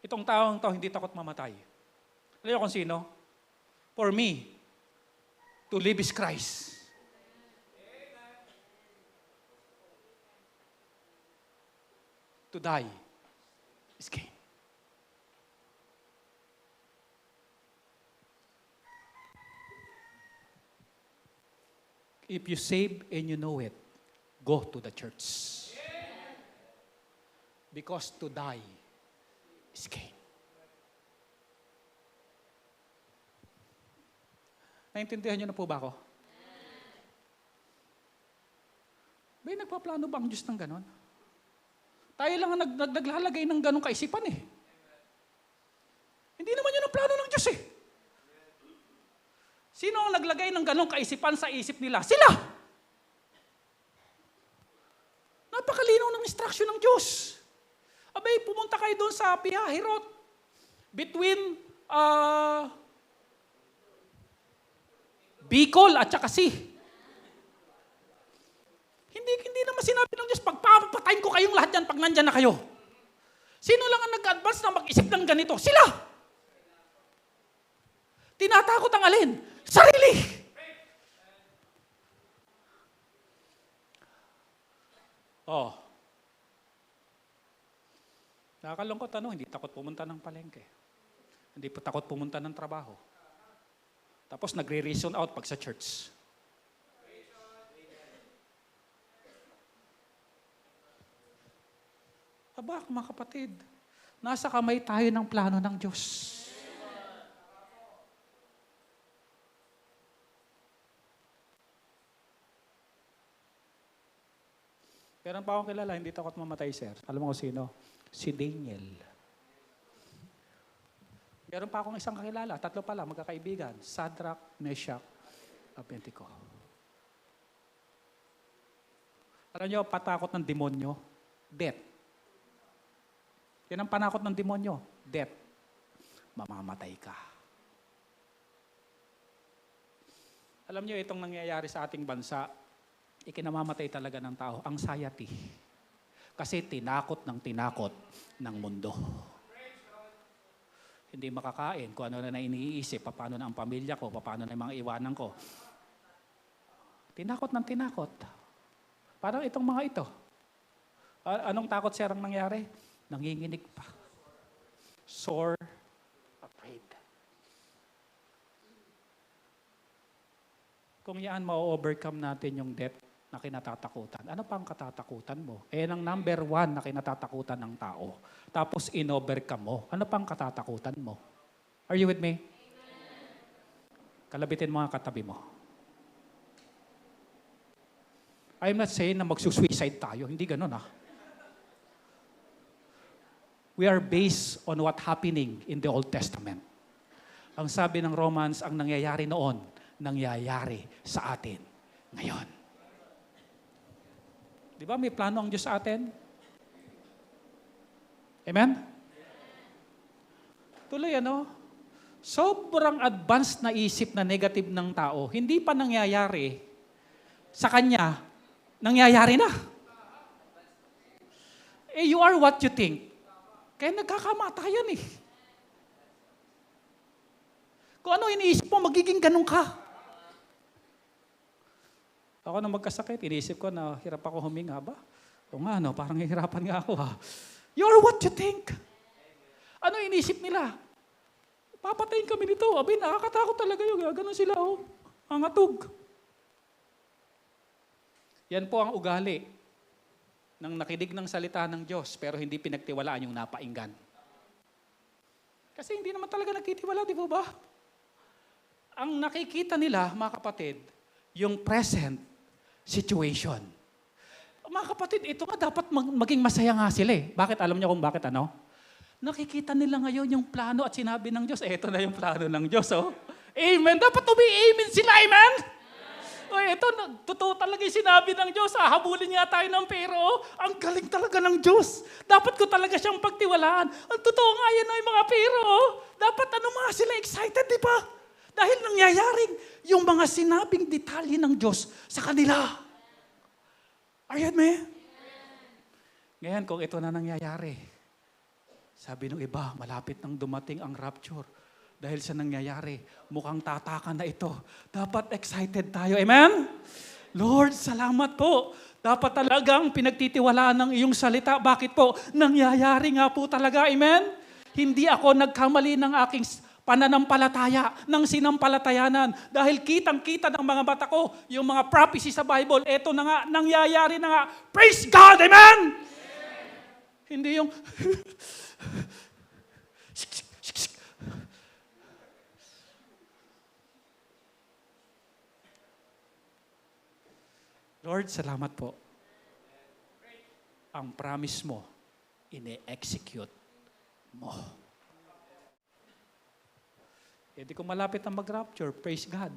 Itong taong to hindi takot mamatay. Alam niyo kung sino? For me, to live is Christ. To die is gain. If you save and you know it, go to the church. Because to die is gain. Naintindihan niyo na po ba ako? May nagpaplano ba ang Diyos ng ganon? Tayo lang ang naglalagay ng ganong kaisipan eh. Hindi naman yun ang plano ng Diyos eh. Sino ang naglagay ng ganong kaisipan sa isip nila? Sila! Napakalinaw ng instruction ng Diyos. Abay, pumunta kayo doon sa Pihahirot. Between Bicol at saka C. Hindi naman sinabi ng Diyos, pagpapatayin ko kayong lahat yan pag nandyan na kayo. Sino lang ang nag-advance na mag-isip ng ganito? Sila! Tinatakot ang alin? Sarili! Oh. Nakakalungkot hindi takot pumunta ng palengke. Hindi po takot pumunta ng trabaho. Tapos nagre-reason out pag sa church. Aba, mga kapatid, nasa kamay tayo ng plano ng Diyos. Meron pa akong kilala, hindi takot mamatay, sir. Alam mo kung sino? Si Daniel. Meron pa akong isang kakilala, 3 pala, magkakaibigan. Shadrach, Meshach, Abednego. Alam niyo, patakot ng demonyo? Death. Yan ang panakot ng demonyo. Death. Mamamatay ka. Alam niyo, itong nangyayari sa ating bansa, ikinamamatay talaga ng tao, anxiety. Kasi tinakot ng mundo. Hindi makakain, kung ano na iniisip, paano na ang pamilya ko, paano na yung mga iwanan ko. Tinakot. Parang itong mga ito. Anong takot sir ang nangyari? Nanginginig pa. Sore, afraid. Kung yan, ma-overcome natin yung death na kinatatakutan. Ano pa ang katatakutan mo? Ang number 1 na kinatatakutan ng tao. Tapos in-overcome mo. Ano pa ang katatakutan mo? Are you with me? Kalabitin mo ang katabi mo. I'm not saying na magsusuicide tayo. Hindi ganun We are based on what happening in the Old Testament. Ang sabi ng Romans, ang nangyayari noon, nangyayari sa atin ngayon. Di ba may plano ang Diyos sa atin? Amen? Tuloy sobrang advanced na isip na negative ng tao, hindi pa nangyayari sa kanya, nangyayari na. You are what you think. Kaya nagkakamatayan eh. Kung ano iniisip mo, magiging ganun ka. Ako nang magkasakit, iniisip ko na hirap ako huminga ba? O nga, no, parang hihirapan nga ako ha. You're what you think. Ano iniisip nila? Papatayin kami nito. Abi, nakakatakot talaga yun. Ganun sila, oh. Angatog. Yan po ang ugali ng nakinig ng salita ng Diyos pero hindi pinagtiwalaan yung napainggan. Kasi hindi naman talaga nagtitiwala, di ba? Ang nakikita nila, mga kapatid, yung present situation. Mga kapatid, ito nga dapat maging masaya nga sila eh. Bakit? Alam niyo kung bakit ano? Nakikita nila ngayon yung plano at sinabi ng Diyos. Ito na yung plano ng Diyos, oh. Amen. Dapat umi-amen sila, amen? O ito, totoo talaga yung sinabi ng Diyos. Habulin nga tayo ng pero, ang galing talaga ng Diyos. Dapat ko talaga siyang pagtiwalaan. Ang totoo nga yan ay mga pero, dapat ano mga sila excited, di ba? Dahil nangyayaring yung mga sinabing detalye ng Diyos sa kanila. Ayan, me? Ngayon, kung ito na nangyayari, sabi ng iba, malapit nang dumating ang rapture. Dahil sa nangyayari, mukhang tatakan na ito. Dapat excited tayo. Amen? Lord, salamat po. Dapat talagang pinagtitiwalaan ng iyong salita. Bakit po? Nangyayari nga po talaga. Amen? Hindi ako nagkamali ng aking pananampalataya, ng sinampalatayanan. Dahil kitang-kita ng mga mata ko, yung mga prophecy sa Bible, eto na nga, nangyayari na nga. Praise God! Amen? Hindi yung... Lord, salamat po. Ang promise mo, ine-execute mo. Hindi ko malapit na mag-rapture. Praise God.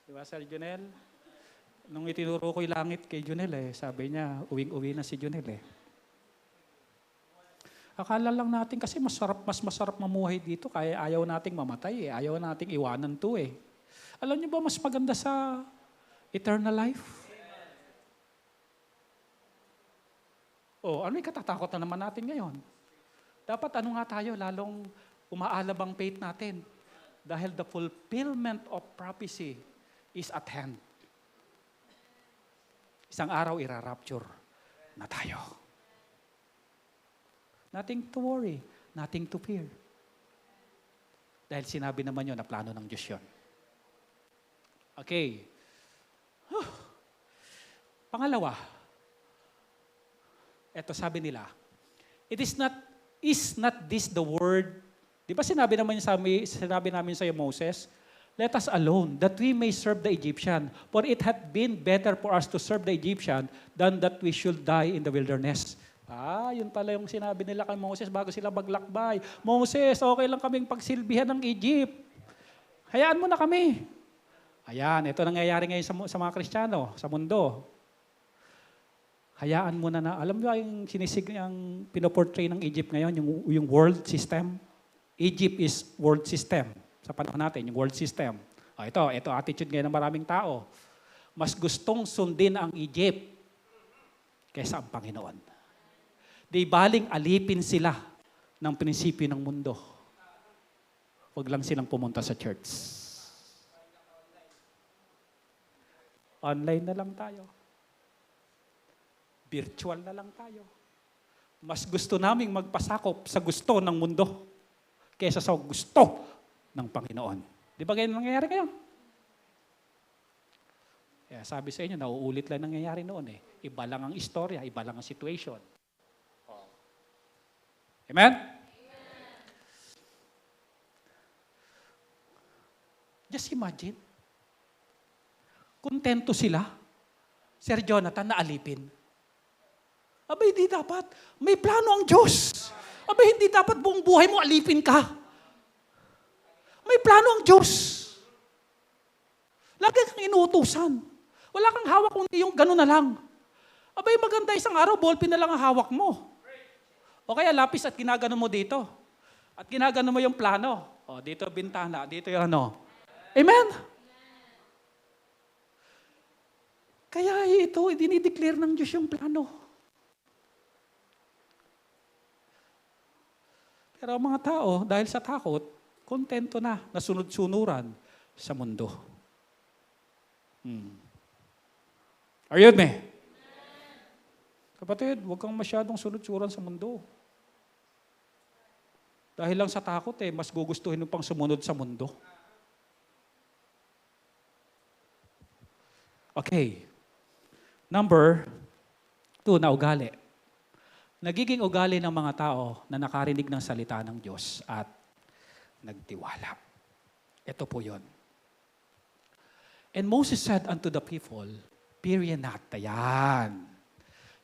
Diba, Sir Junel? Nung itinuro ko yung langit kay Junel, sabi niya, uwing-uwi na si Junel. Akala lang natin kasi mas masarap mamuhay dito, kaya ayaw nating mamatay. Ayaw nating iwanan to. Alam niyo ba, mas maganda sa eternal life? Ano yung katatakot na naman natin ngayon? Dapat ano nga tayo, lalong umaalab ang faith natin. Dahil the fulfillment of prophecy is at hand. Isang araw, ira-rapture na tayo. Nothing to worry, nothing to fear. Dahil sinabi naman yun na plano ng Diyos yun. Okay. Pangalawa, eto sabi nila, is not this the word? Di ba sinabi naman sa iyo, Moses, let us alone, that we may serve the Egyptian. For it had been better for us to serve the Egyptian than that we should die in the wilderness. Yun pala yung sinabi nila kay Moses bago sila maglakbay. Moses, okay lang kaming pagsilbihan ng Egypt. Hayaan mo na kami. Ayan, ito nangyayari ngayon sa mga Kristiyano, sa mundo. Hayaan mo na. Alam mo yung yung pinoportray ng Egypt ngayon, yung world system? Egypt is world system. Sa panahon natin, yung world system. Ito attitude ngayon ng maraming tao. Mas gustong sundin ang Egypt kaysa ang Panginoon. Di baling alipin sila ng prinsipyo ng mundo. Huwag lang silang pumunta sa church. Online na lang tayo. Virtual na lang tayo. Mas gusto naming magpasakop sa gusto ng mundo kaysa sa gusto ng Panginoon. Di ba ganyan nangyayari kayo? Kaya sabi sa inyo, nauulit lang nangyayari noon Iba lang ang istorya, iba lang ang situation. Amen? Just imagine. Kontento sila. Sir Jonathan na alipin. Abay, hindi dapat. May plano ang Diyos. Abay, hindi dapat buong buhay mo alipin ka. May plano ang Diyos. Lagi kang inuutusan. Wala kang hawak kung yung gano'n na lang. Abay, maganda isang araw, ballpen na lang ang hawak mo. O kaya lapis at ginagano mo dito. At ginagano mo yung plano. Dito bintana, dito yung ano. Amen? Kaya ito, dinideclare ng Diyos yung plano. Pero ang mga tao, dahil sa takot, kontento na, nasunod-sunuran sa mundo. Are you with me? Kapatid, huwag kang masyadong sunod-sunuran sa mundo. Dahil lang sa takot mas gugustuhin mo pang sumunod sa mundo. Okay. Number 2 na ugali. Nagiging ugali ng mga tao na nakarinig ng salita ng Diyos at nagtiwala. Ito po yun. And Moses said unto the people, fear ye not. Ayan.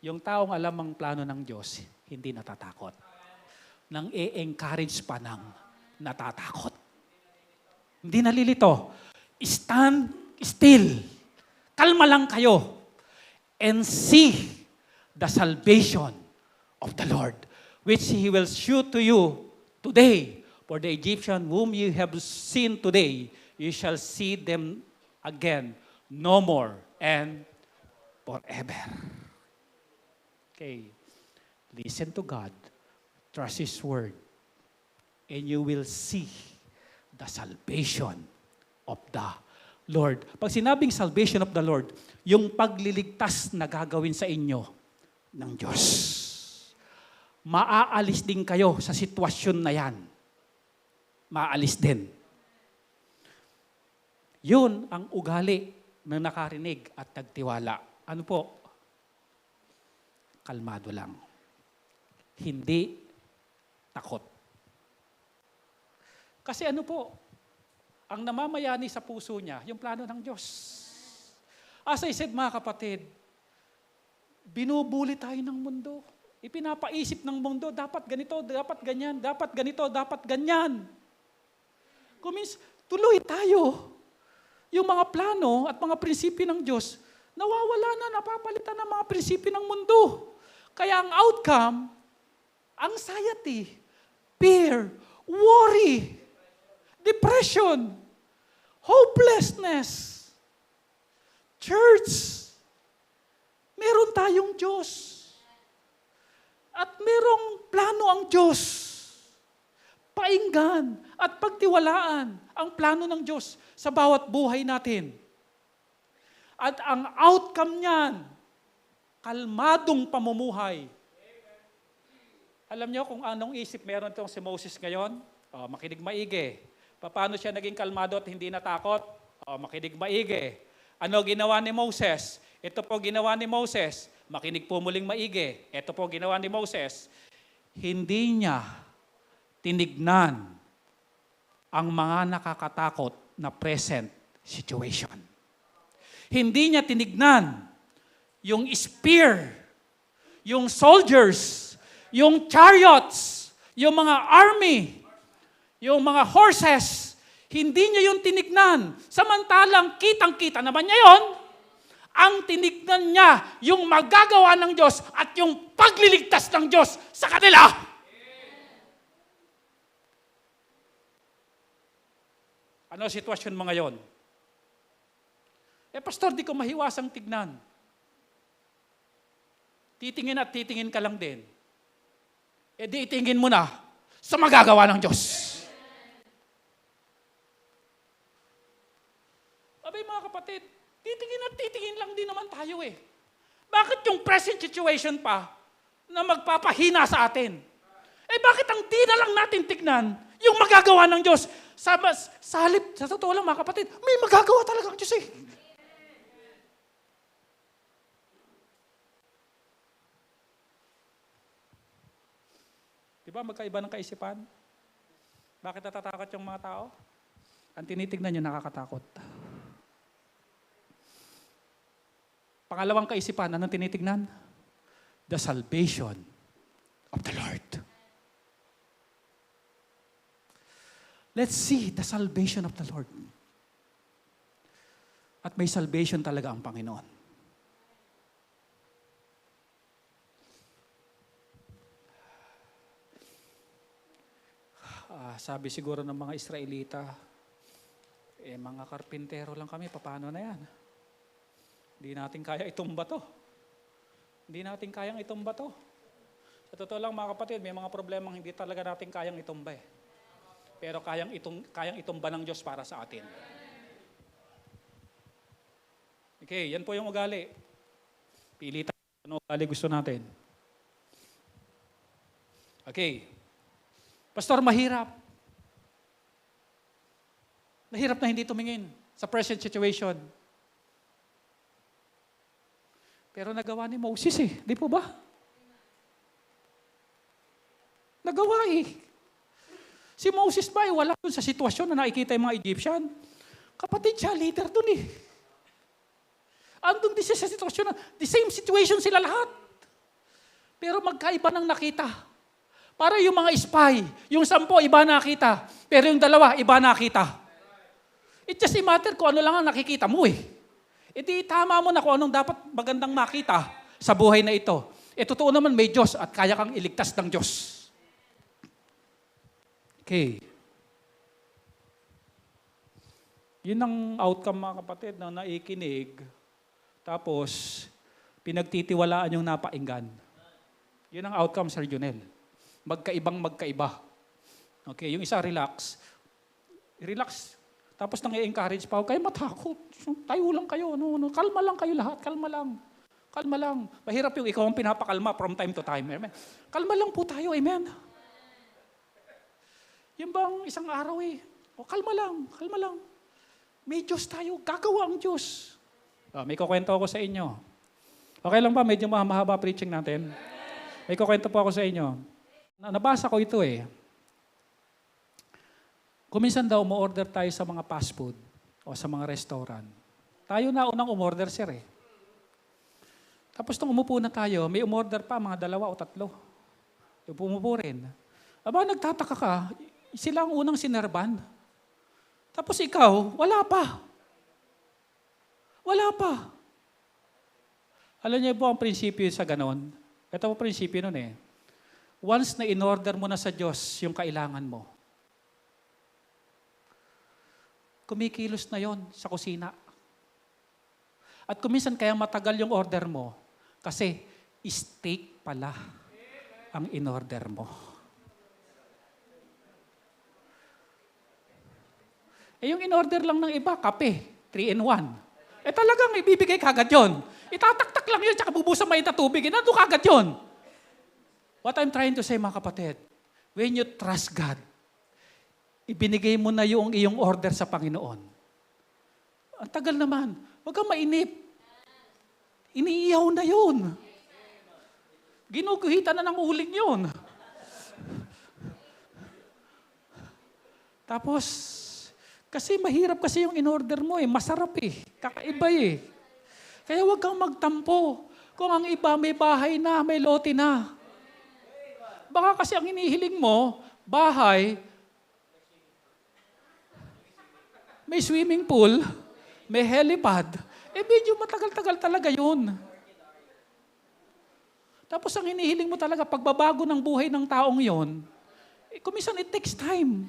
Yung taong alam ang plano ng Diyos, hindi natatakot. Nang i-encourage pa ng natatakot. Hindi nalilito. Stand still. Kalma lang kayo. And see the salvation of the Lord, which He will shew to you today. For the Egyptian whom you have seen today, you shall see them again, no more, and forever. Okay. Listen to God. Trust His word. And you will see the salvation of the Lord. Pag sinabing salvation of the Lord, yung pagliligtas na gagawin sa inyo ng Diyos. Maaalis din kayo sa sitwasyon na yan. Maaalis din. Yun ang ugali ng nakarinig at nagtiwala. Ano po? Kalmado lang. Hindi takot. Kasi ano po? Ang namamayani sa puso niya, yung plano ng Diyos. As I said, mga kapatid, binubuli tayo ng mundo. Ipinapaisip ng mundo, dapat ganito, dapat ganyan, dapat ganito, dapat ganyan. Kumins, tuloy tayo. Yung mga plano at mga prinsipyo ng Diyos, nawawala na, napapalitan ng mga prinsipyo ng mundo. Kaya ang outcome, anxiety, fear, worry, depression, hopelessness. Church, meron tayong Diyos. At merong plano ang Diyos. Painggan at pagtiwalaan ang plano ng Diyos sa bawat buhay natin. At ang outcome niyan, kalmadong pamumuhay. Alam niyo kung anong isip meron itong si Moses ngayon? Makinig maigi. Paano siya naging kalmado at hindi natakot? Makinig maigi. Ano ginawa ni Moses? Ito po ginawa ni Moses. Makinig po muling maigi. Ito po ginawa ni Moses. Hindi niya tinignan ang mga nakakatakot na present situation. Hindi niya tinignan yung spear, yung soldiers, yung chariots, yung mga army, yung mga horses, hindi niya yung tinignan. Samantalang kitang-kita naman niya yon. Ang tinignan niya, yung magagawa ng Diyos at yung pagliligtas ng Diyos sa kanila. Ano ang sitwasyon mo ngayon? Pastor, di ko mahiwasang tignan. Titingin at titingin ka lang din. Di itingin mo na sa magagawa ng Diyos. Abay mga kapatid, titingin at titingin lang din naman tayo Bakit yung present situation pa na magpapahina sa atin? Bakit ang di na lang natin tignan yung magagawa ng Diyos? Sa halip, sa totoo lang mga kapatid, may magagawa talaga ang Diyos Diba magkaiba ng kaisipan? Bakit natatakot yung mga tao? Ang tinitignan nyo nakakatakot. Pangalawang kaisipan, anong tinitignan? The salvation of the Lord. Let's see the salvation of the Lord. At may salvation talaga ang Panginoon. Sabi siguro ng mga Israelita, mga karpintero lang kami, paano na yan? Hindi natin kaya itumba to. Hindi natin kayang itumba to. Sa totoo lang mga kapatid, may mga problemang hindi talaga natin kayang itumba eh. Pero kayang itumba ng Diyos para sa atin. Okay, yan po yung ugali. Pili tayo ano ugali gusto natin. Okay. Pastor, mahirap. Mahirap na hindi tumingin sa present situation. Pero nagawa ni Moses eh. Di po ba? Nagawa eh. Si Moses ba eh, wala dun sa sitwasyon na nakikita yung mga Egyptian. Kapatid siya, leader dun eh. Andun din siya sa sitwasyon na, the same situation sila lahat. Pero magkaiba ng nakita. Para yung mga spy, yung 10, iba nakita. Pero yung 2, iba nakita. It just a matter kung ano lang ang nakikita mo eh. E di tama mo na kung anong dapat magandang makita sa buhay na ito. E totoo naman may Diyos at kaya kang iligtas ng Diyos. Okay. Yun ang outcome mga kapatid na naikinig. Tapos, pinagtitiwalaan yung napainggan. Yun ang outcome, Sir Junel. Magkaiba. Okay, yung isa relax. Relax. Tapos nang i-encourage pa, kayo matakot. Tayo lang kayo. Kalma lang kayo lahat. Kalma lang. Mahirap yung ikaw ang pinapakalma from time to time. Amen. Kalma lang po tayo. Amen. Yung bang isang araw eh. Kalma lang. May Diyos tayo. Gagawa ang Diyos. May kukwento ako sa inyo. Okay lang ba? Medyo mahaba preaching natin. May kukwento po ako sa inyo. Nabasa ko ito eh. Kuminsan daw, mo-order tayo sa mga fast food o sa mga restaurant. Tayo na unang umorder, sir eh. Tapos nung umupo na tayo, may umorder pa, mga 2 o 3. Yung pumupo rin. Aba, nagtataka ka, sila ang unang sinerban. Tapos ikaw, wala pa. Alam niyo po ang prinsipyo sa ganon? Ito po prinsipyo nun eh. Once na in-order mo na sa Diyos yung kailangan mo, kumikilos na yon sa kusina. At kuminsan kaya matagal yung order mo kasi steak pala ang in-order mo. Yung in-order lang ng iba, kape, 3-in-1. Talagang ibibigay kagad yun. Itataktak lang yun, tsaka bubusan mainit na tubig. Nandun kagad yun. What I'm trying to say mga kapatid, when you trust God, ibinigay mo na yung iyong order sa Panginoon. Ang tagal naman. Huwag kang mainip. Iniiyaw na yun. Ginuguhitan na ng uling yun. Tapos, kasi mahirap kasi yung in-order mo eh. Masarap eh. Kakaiba eh. Kaya huwag kang magtampo. Kung ang iba may bahay na, may lote na. Baka kasi ang hinihiling mo, bahay, may swimming pool, may helipad, medyo matagal-tagal talaga yun. Tapos ang hinihiling mo talaga, pagbabago ng buhay ng taong yon, kuminsan it takes time.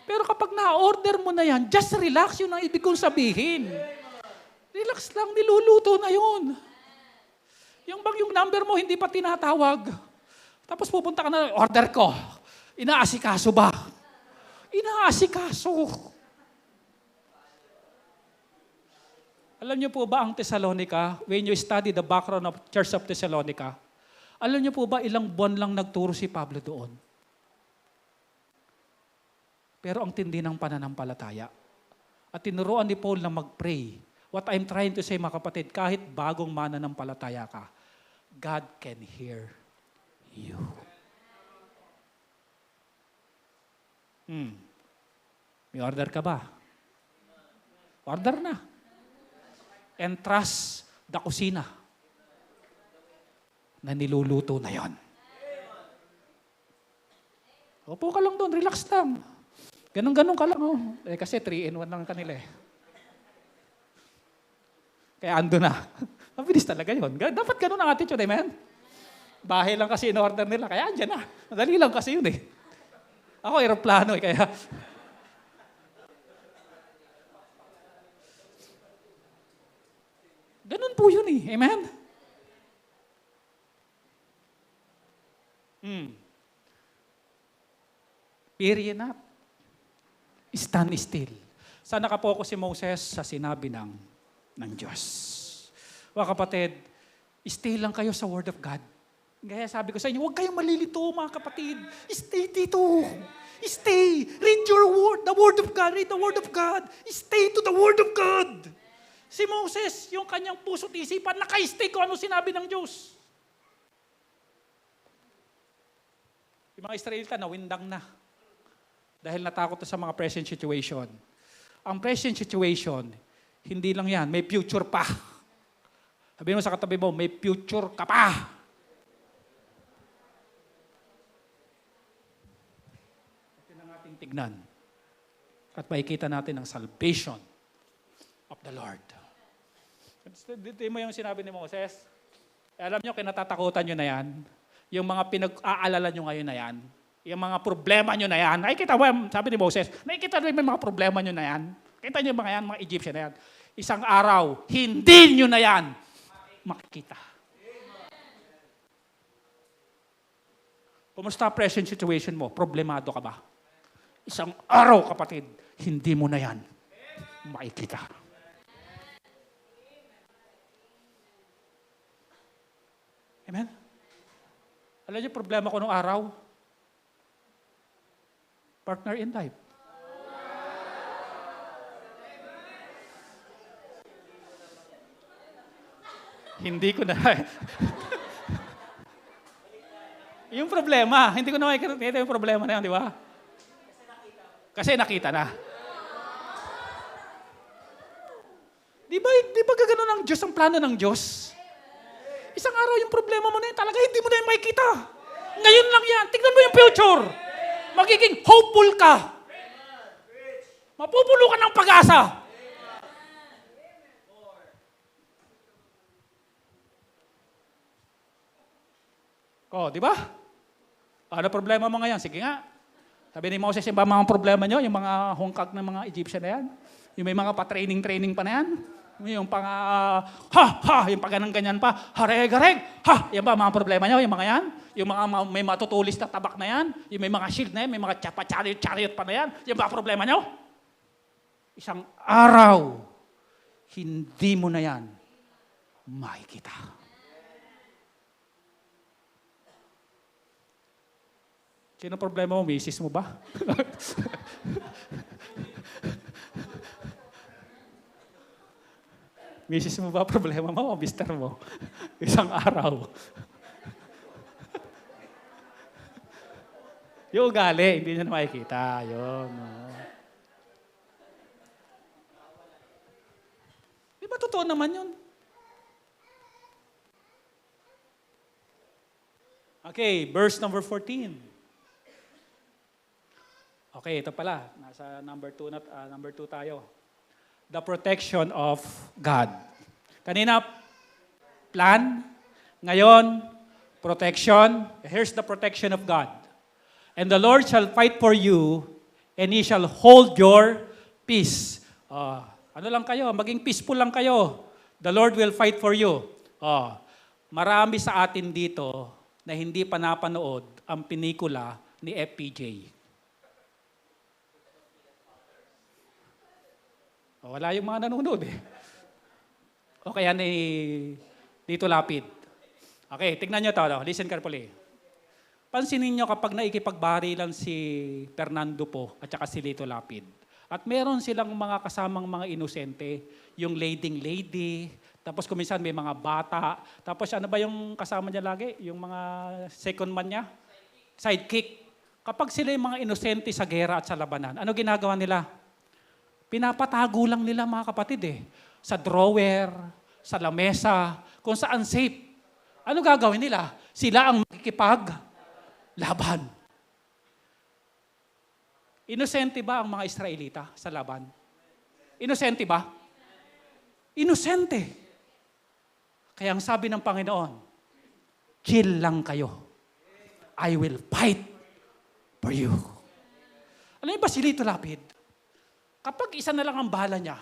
Pero kapag na-order mo na yan, just relax, yun ang ibig kong sabihin. Relax lang, niluluto na yun. Yung number mo, hindi pa tinatawag. Tapos pupunta ka na, order ko. Inaasikaso ba? Inaasikaso. Alam niyo po ba ang Thessalonica, when you study the background of Church of Thessalonica, alam niyo po ba ilang buwan lang nagturo si Pablo doon? Pero ang tindi ng pananampalataya. At tinuruan ni Paul na mag-pray. What I'm trying to say mga kapatid, kahit bagong mananampalataya ka, God can hear you. May order ka ba? Order na. And trust the kusina na niluluto na yon. Upo ka lang doon, relax lang. Ganun-ganun ka lang. Oh. Kasi 3-in-1 lang kanila eh. Kaya ando na. Mabilis talaga yun. Dapat ganun ang attitude, amen? Bahay lang kasi in-order nila, kaya andyan na. Madali lang kasi yun eh. Ako, aeroplano eh, kaya... Ganun po yun eh. Amen? Fear ye not. Stand still. Saan nakapokus si Moses? Sa sinabi ng Diyos. Mga kapatid, stay lang kayo sa Word of God. Kaya sabi ko sa inyo, huwag kayong malilito mga kapatid. Stay dito. Stay. Read your Word, the Word of God. Read the Word of God. Stay to the Word of God. Si Moses, yung kanyang puso't isipan, naka-stay kung ano sinabi ng Diyos. Yung mga Israelita, nawindang na. Dahil natakot na sa mga present situation. Ang present situation, hindi lang yan, may future pa. Sabihin mo sa katabi mo, may future ka pa. Ito na nating tignan. At makikita natin ang salvation of the Lord. Dito mo yung sinabi ni Moses. Alam nyo, kinatatakutan nyo na yan. Yung mga pinag-aalala nyo ngayon na yan. Yung mga problema nyo na yan. Nakikita mo, sabi ni Moses, nakikita mo yung mga problema nyo na yan. Kita nyo mga yan, mga Egyptian na yan. Isang araw, hindi nyo na yan makikita. Kumusta present situation mo? Problemado ka ba? Isang araw, kapatid, hindi mo na yan makikita. Amen? Alam niyo, problema ko nung araw? Partner in life. Hindi ko na. Yung problema, hindi ko na makikita yung problema na yun, di ba? Kasi nakita na. Di ba gano'n ang Diyos, ang plano ng Diyos? Isang araw yung problema mo na yun, talaga hindi mo na yung makikita. Ngayon lang yan, tignan mo yung future. Magiging hopeful ka. Mapupulo ka ng pag-asa. Oh, di ba? Ano problema mo ngayon? Sige nga. Sabi ni Moses, yung ba mga problema nyo? Yung mga hungkag ng mga Egyptian na yan? Yung may mga pa-training pa na yan? Yung pang, yung pag-ganyan pa, hareg, yan ba mga problema nyo? Yung mga yan? Yung mga may matutulis na tabak na yan? Yung may mga shield na yan? May mga chariot pa na yan? Yan ba problema nyo? Isang araw, hindi mo na yan makikita. Sino problema mo? Misis mo ba? Misis mo ba problema mo o mister mo? Isang araw. Yung ugali, hindi niya na makikita. Yun. Di ba totoo naman yun? Okay, verse number 14. Okay, ito pala. Nasa number 2 tayo. The protection of God. Kanina, plan. Ngayon, protection. Here's the protection of God. And the Lord shall fight for you, and He shall hold your peace. Ano lang kayo? Maging peaceful lang kayo. The Lord will fight for you. Marami sa atin dito na hindi pa napanood ang pelikula ni FPJ. Wala yung mga nanonood eh. O kaya ni Dito Lapid. Okay, tignan nyo ito. Listen carefully. Pansinin nyo kapag naikipagbarilan si Fernando po at saka si Dito Lapid. At meron silang mga kasamang mga inosente, yung leading lady, tapos kuminsan may mga bata, tapos ano ba yung kasama niya lagi? Yung mga second man niya? Sidekick. Kapag sila yung mga inosente sa gera at sa labanan, ano ginagawa nila? Pinapatago lang nila mga kapatid eh. Sa drawer, sa lamesa, kung saan safe. Ano gagawin nila? Sila ang makikipaglaban. Inosente ba ang mga Israelita sa laban? Inosente ba? Inosente. Kaya ang sabi ng Panginoon, chill lang kayo. I will fight for you. Alam niyo ba si Lito Lapid? Kapag isa na lang ang bala niya,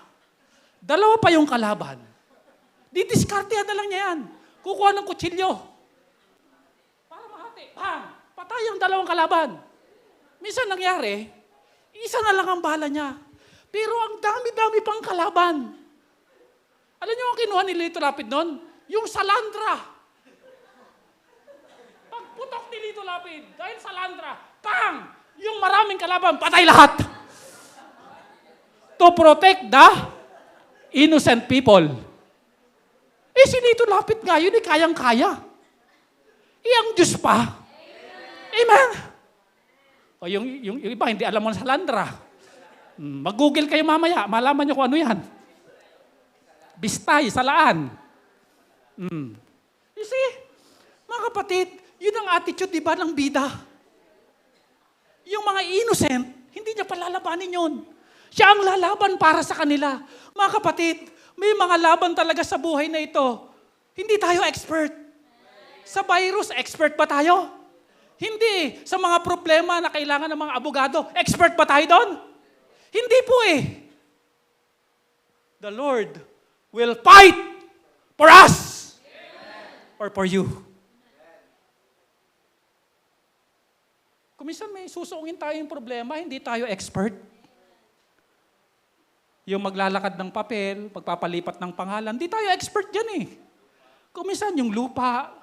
dalawa pa yung kalaban, didiskartehan na lang niya yan. Kukuha ng kutsilyo. Para mahati. Bang! Patay ang dalawang kalaban. Minsan nangyari, isa na lang ang bala niya. Pero ang dami-dami pang kalaban. Alam niyo ang kinuha ni Lito Lapid noon? Yung salandra. Pagputok ni Lito Lapid, dahil salandra, pang! Yung maraming kalaban, patay lahat. To protect the innocent people. Eh si Lito Lapid nga, yun eh kayang-kaya. Eh ang Diyos pa. Amen. O yung iba, hindi alam mo sa salandra. Mag-google kayo mamaya, malaman nyo kung ano yan. Bistay, salaan. You see, mga kapatid, yun ang attitude, di ba, ng bida. Yung mga innocent, hindi niya palalabanin yun. Siya ang lalaban para sa kanila. Mga kapatid, may mga laban talaga sa buhay na ito. Hindi tayo expert. Sa virus, expert ba tayo? Hindi. Sa mga problema na kailangan ng mga abogado, expert ba tayo doon? Hindi po eh. The Lord will fight for us or for you. Kung minsan may susuungin tayong problema, hindi tayo expert. Yung maglalakad ng papel, magpapalipat ng pangalan, hindi tayo expert dyan eh. Kung minsan yung lupa,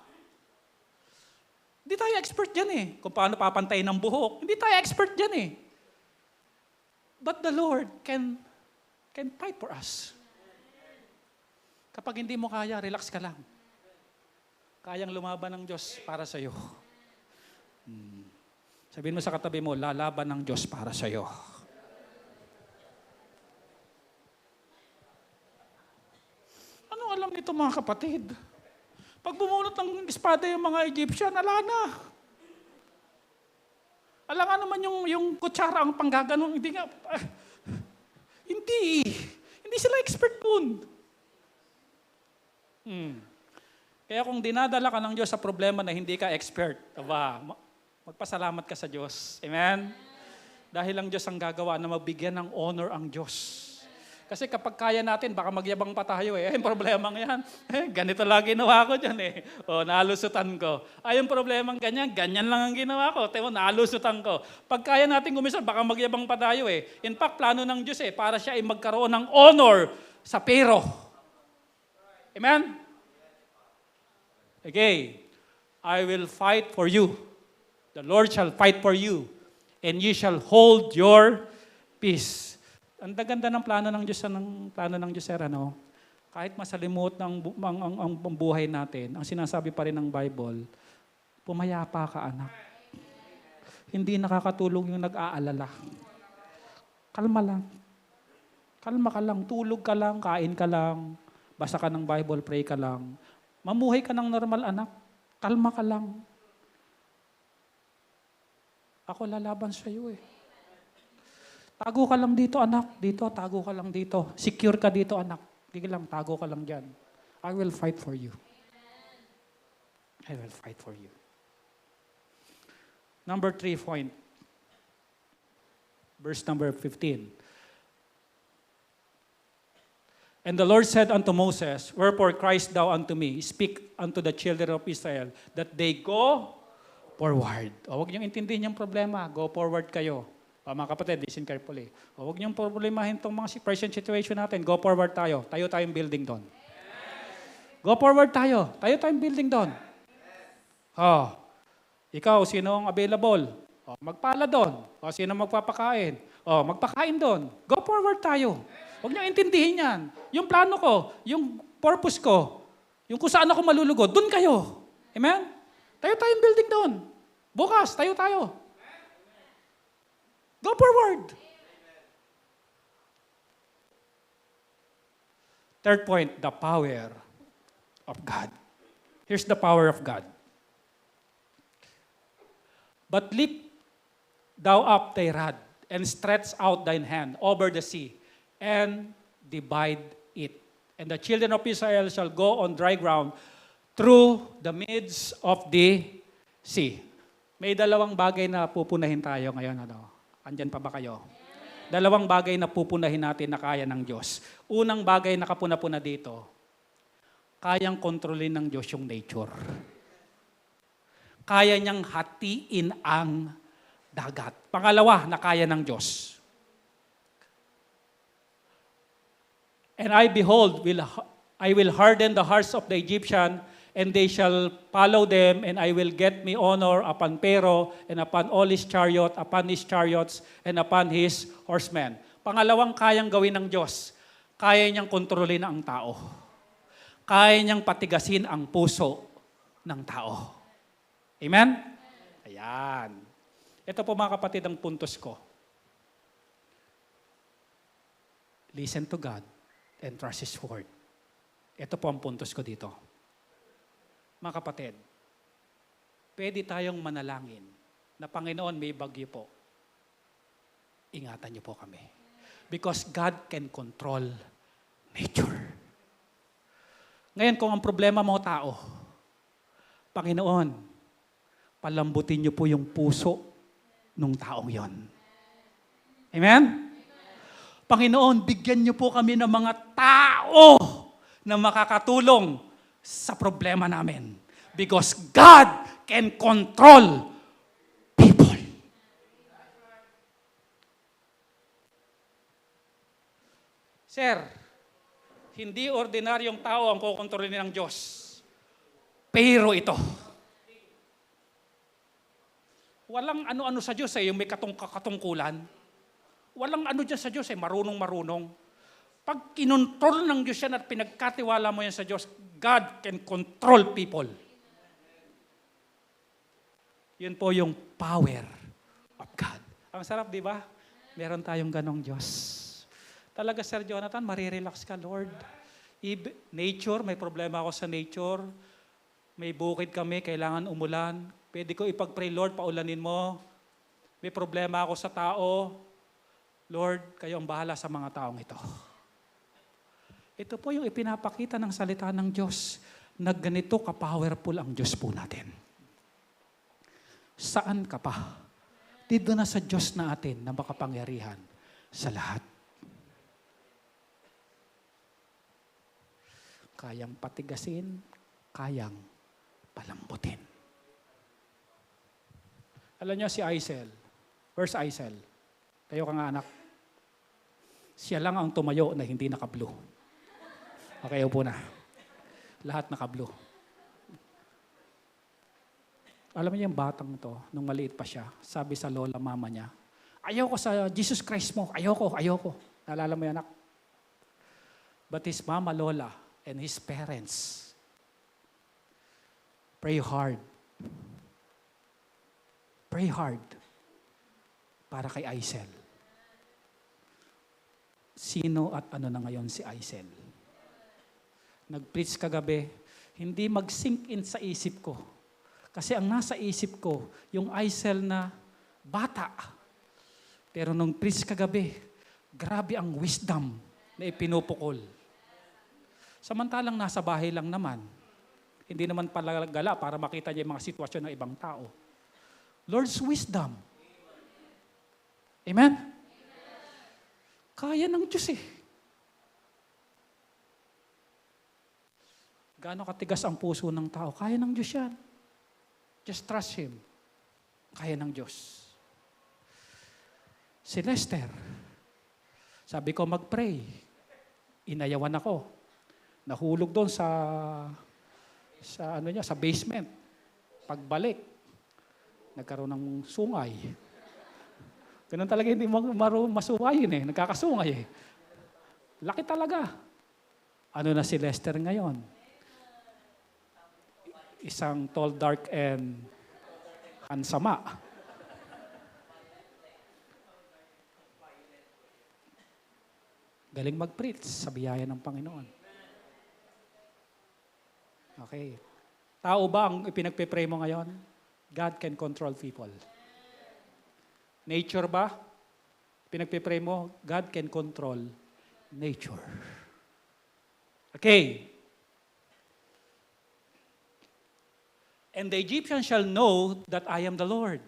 hindi tayo expert dyan eh. Kung paano papantayin ng buhok, hindi tayo expert dyan eh. But the Lord can fight for us. Kapag hindi mo kaya, relax ka lang. Kayang lumaban ng Diyos para sa iyo. Sabihin mo sa katabi mo, lalaban ng Diyos para sa iyo. Ano alam nito mga kapatid? Pag bumunot ng espada yung mga Egyptian, ala na. Ala nga naman yung kutsara ang panggaganon. Hindi nga, hindi sila expert dun. Kaya kung dinadala ka ng Diyos sa problema na hindi ka expert, magpasalamat ka sa Diyos. Amen? Dahil ang Diyos ang gagawa na mabigyan ng honor ang Diyos. Kasi kapag kaya natin, baka magyabang pa tayo eh. Yung problemang yan, ganito lang ginawa ko dyan eh. O, nalusutan ko. Yung problemang ganyan lang ang ginawa ko. Temo, nalusutan ko. Pag kaya natin gumisal, baka magyabang pa tayo eh. In fact, plano ng Diyos eh, para siya ay magkaroon ng honor sa pero. Amen? Okay. I will fight for you. The Lord shall fight for you. And you shall hold your peace. Ang ganda ng plano ng Diyos, sir, ano? Kahit masalimot ang buhay natin, ang sinasabi pa rin ng Bible, pumayapa ka, anak. Hindi nakakatulong yung nag-aalala. Kalma lang. Kalma ka lang. Tulog ka lang, kain ka lang, basa ka ng Bible, pray ka lang. Mamuhay ka ng normal, anak. Kalma ka lang. Ako lalaban sa iyo eh. Tago ka lang dito, anak. Dito, tago ka lang dito. Secure ka dito, anak. Hindi lang, tago ka lang dyan. I will fight for you. I will fight for you. Number 3 point. Verse number 15. And the Lord said unto Moses, wherefore criest thou unto me, speak unto the children of Israel, that they go forward. Huwag niyong intindihin yung problema. Go forward kayo. Mga kapatid, listen carefully. Huwag niyong problemahin itong mga present situation natin. Go forward tayo. Tayo tayong building doon. Go forward tayo. Tayo tayong building doon. Ikaw, sino ang available? Magpala doon. Sino magpapakain? Magpakain doon. Go forward tayo. Huwag niyong intindihin yan. Yung plano ko, yung purpose ko, yung kung saan ako malulugod, doon kayo. Amen? Tayo tayong building doon. Bukas, tayo. Go forward. Third point, the power of God. Here's the power of God. But lift thou up thy rod, and stretch out thine hand over the sea, and divide it. And the children of Israel shall go on dry ground through the midst of the sea. May dalawang bagay na pupunahin tayo ngayon. Andyan pa ba kayo? Dalawang bagay na pupunahin natin na kaya ng Diyos. Unang bagay na kapuna-puna dito, kayang kontrolin ng Diyos yung nature. kaya niyang hatiin ang dagat. Pangalawa na kaya ng Diyos. And I behold, I will harden the hearts of the Egyptian, and they shall follow them, and I will get me honor upon Pharaoh, and upon all his chariot, upon his chariots, and upon his horsemen. Pangalawang kayang gawin ng Diyos, kaya niyang kontrolin ang tao. Kaya niyang patigasin ang puso ng tao. Amen? Ayan. Ito po mga kapatid ang puntos ko. Listen to God and trust His word. Ito po ang puntos ko dito. Mga kapatid, pwede tayong manalangin na Panginoon may bagyo po. Ingatan niyo po kami. Because God can control nature. Ngayon kung ang problema mo tao, Panginoon, palambutin niyo po yung puso ng taong yon. Amen? Panginoon, bigyan niyo po kami ng mga tao na makakatulong sa problema namin. Because God can control people. Sir, hindi ordinaryong tao ang kukontrolin ng Diyos. Pero ito. Walang ano-ano sa Diyos yung may katungkulan. Walang ano dyan sa Diyos marunong-marunong. Pag kinontrol ng Diyos yan at pinagkatiwala mo yan sa Diyos, God can control people. Yun po yung power of God. Ang sarap, di ba? Meron tayong ganong Diyos. Talaga, Sir Jonathan, marirelax ka, Lord. Nature, may problema ako sa nature. May bukid kami, kailangan umulan. Pwede ko ipag-pray, Lord, paulanin mo. May problema ako sa tao. Lord, kayo ang bahala sa mga taong ito. Ito po yung ipinapakita ng salita ng Diyos na ganito ka-powerful ang Diyos po natin. Saan ka pa? Dito na sa Diyos natin na makapangyarihan sa lahat. Kayang patigasin, kayang palambutin. Alam niyo si Aisel. Where's Aisel? Tayo ka nga anak. Siya lang ang tumayo na hindi naka-blue. Okay, upo na. Lahat naka-blue. Alam niyo yung batang to, nung maliit pa siya, sabi sa lola mama niya, ayoko sa Jesus Christ mo, ayoko. Naalala mo yan, anak? But his mama, lola, and his parents, pray hard. Pray hard para kay Aisel. Sino at ano na ngayon si Aisel? Nag-preach kagabi, hindi mag-sink in sa isip ko. Kasi ang nasa isip ko, yung Aisel na bata. Pero nung preach kagabi, grabe ang wisdom na ipinupukol. Samantalang nasa bahay lang naman. Hindi naman pala gala para makita niya yung mga sitwasyon ng ibang tao. Lord's wisdom. Amen? Kaya ng Diyos eh. Gaano katigas ang puso ng tao? Kaya ng Diyos yan. Just trust Him. Kaya ng Diyos. Si Lester, sabi ko mag-pray. Inayawan ako. Nahulog doon sa basement. Pagbalik, nagkaroon ng sungay. Ganun talaga hindi masuwayin eh. Nagkakasungay eh. Laki talaga. Ano na si Lester ngayon? Isang tall, dark, and handsome. Galing mag-preach sa biyaya ng Panginoon. Okay. Tao ba ang ipinagpe-pray mo ngayon? God can control people. Nature ba? Pinagpe-pray mo, God can control nature. Okay. And the Egyptians shall know that I am the Lord.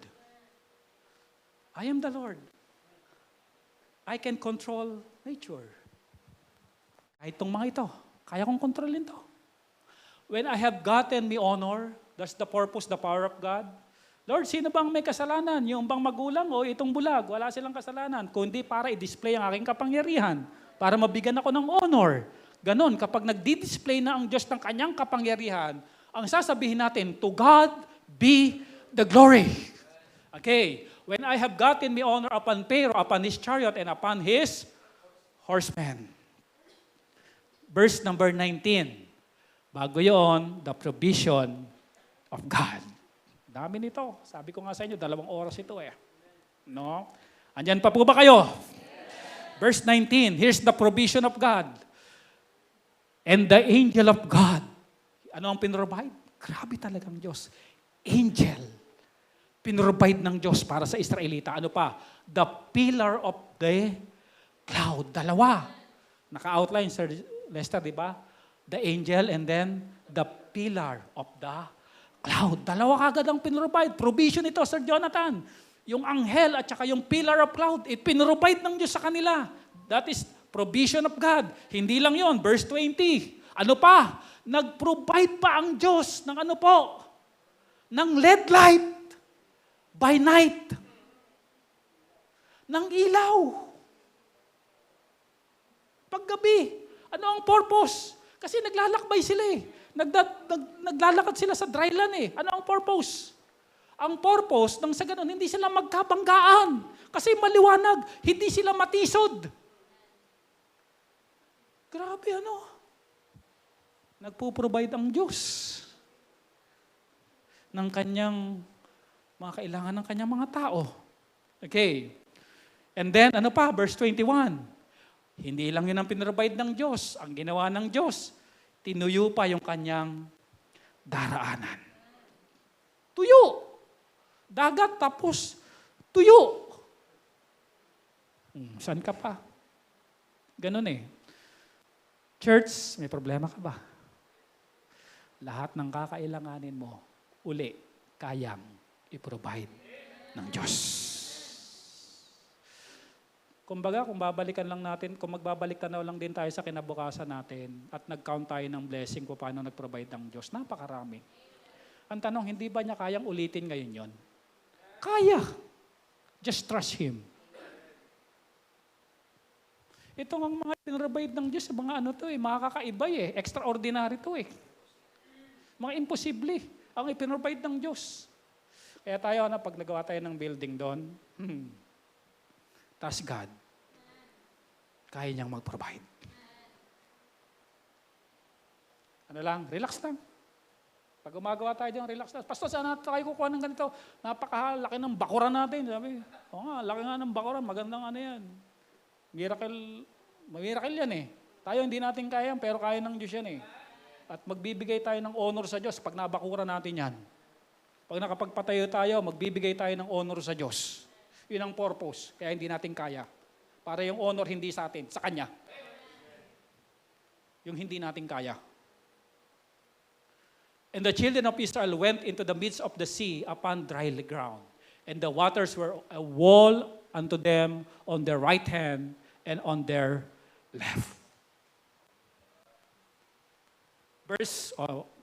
I am the Lord. I can control nature. Kahit itong mga ito, kaya kong kontrolin to. When I have gotten me honor, That's the purpose, the power of God. Lord, sino bang may kasalanan? Yung bang magulang o itong bulag? Wala silang kasalanan. Kundi para i-display ang aking kapangyarihan. Para mabigyan ako ng honor. Ganon, kapag nagdi-display na ang Diyos ng kanyang kapangyarihan, ang sasabihin natin, to God be the glory. Okay, when I have gotten me honor upon Pharaoh, upon his chariot, and upon his horsemen. Verse number 19. Bago yon, the provision of God. Dami nito. Sabi ko nga sa inyo, 2 oras ito eh. No? Andyan pa po ba kayo? Verse 19, here's the provision of God. And the angel of God. Ano ang pinrovide? Grabe talagang Diyos. Angel. Pinrovide ng Diyos para sa Israelita. Ano pa? The pillar of the cloud. 2. Naka-outline, Sir Lester, di ba? The angel and then the pillar of the cloud. 2 kagad ang pinrovide. Provision ito, Sir Jonathan. Yung anghel at saka yung pillar of cloud, pinrovide ng Diyos sa kanila. That is provision of God. Hindi lang yon. Verse 20. Ano pa? Nag-provide pa ang Diyos ng ano po? Ng LED light by night. Ng ilaw. Paggabi. Ano ang purpose? Kasi naglalakbay sila eh. Naglalakad sila sa dry land eh. Ano ang purpose? Ang purpose nang sa ganun, hindi sila magkabanggaan. Kasi maliwanag, hindi sila matisod. Grabe ano. Nagpo-provide ang Diyos ng kanyang mga kailangan ng kanyang mga tao. Okay. And then, ano pa? Verse 21. Hindi lang yun ang pinrovide ng Diyos. Ang ginawa ng Diyos, tinuyo pa yung kanyang daraanan. Tuyo. Dagat tapos tuyo. Saan ka pa? Ganun eh. Church, may problema ka ba? Lahat ng kakailanganin mo, uli, kayang i-provide ng Diyos. Kumbaga, kung babalikan lang natin, kung magbabalik tanaw lang din tayo sa kinabukasan natin at nag-count tayo ng blessing kung paano nag-provide ng Diyos, napakarami. Ang tanong, hindi ba niya kayang ulitin ngayon yon? Kaya. Just trust Him. Ito ang mga pinrovide ng Diyos, mga ano to eh, mga kakaiba eh, extraordinary to eh. Mga imposible ang ipinrovide ng Diyos. Kaya tayo, pag nagawa tayo ng building doon, trust God. Kaya niyang mag-provide. Ano lang, relax lang. Pag gumagawa tayo dyan, relax lang. Pastor, saan natin tayo kukuha ng ganito? Napakalaki ng bakuran natin. Sabi, laki nga ng bakuran, magandang ano yan. Miracle yan eh. Tayo hindi natin kaya, pero kaya ng Diyos yan eh. At magbibigay tayo ng honor sa Diyos pag nabakuran natin yan. Pag nakapagpatayo tayo, magbibigay tayo ng honor sa Diyos. Yun ang purpose, kaya hindi natin kaya. Para yung honor hindi sa atin, sa Kanya. Yung hindi natin kaya. And the children of Israel went into the midst of the sea upon dry ground. And the waters were a wall unto them on their right hand and on their left.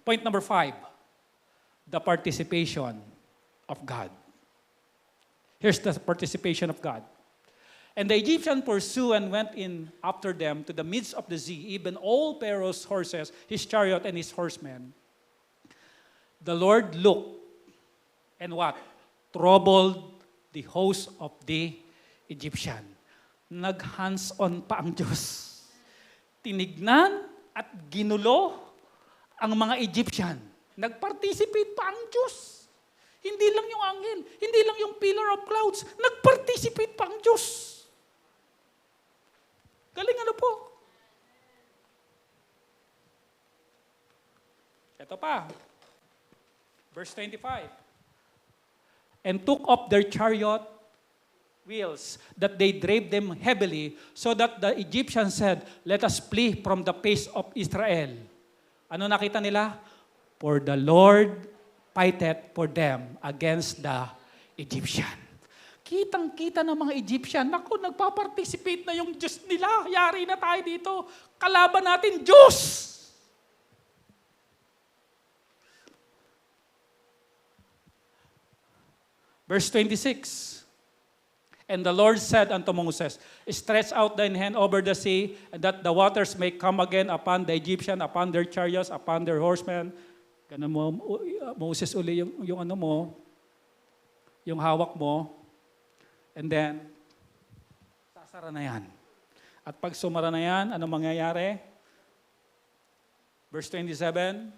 Point number 5. The participation of God. Here's the participation of God. And the Egyptians pursued and went in after them to the midst of the sea, even all Pharaoh's horses, his chariot, and his horsemen. The Lord looked and what? Troubled the host of the Egyptian. Nag-hands-on pa ang Diyos. Tinignan at ginulo ang mga Egyptian. Nag-participate pa ang Diyos. Hindi lang yung anghel, hindi lang yung pillar of clouds, nag-participate pa ang Diyos. Galing ano po? Ito pa. Verse 25. And took up their chariot wheels, that they drave them heavily, so that the Egyptians said, let us flee from the face of Israel. Ano nakita nila? For the Lord fighteth for them against the Egyptian. Kitang-kita ng mga Egyptian, naku, nagpa-participate na yung Diyos nila. Yari na tayo dito. Kalaban natin, Diyos! Verse 26. And the Lord said unto Moses, stretch out thine hand over the sea, and that the waters may come again upon the Egyptian, upon their chariots, upon their horsemen. Ganun mo, Moses, uli yung ano mo, yung hawak mo. And then, sasara na yan. At pag sumara na yan, ano mangyayari? Verse 27,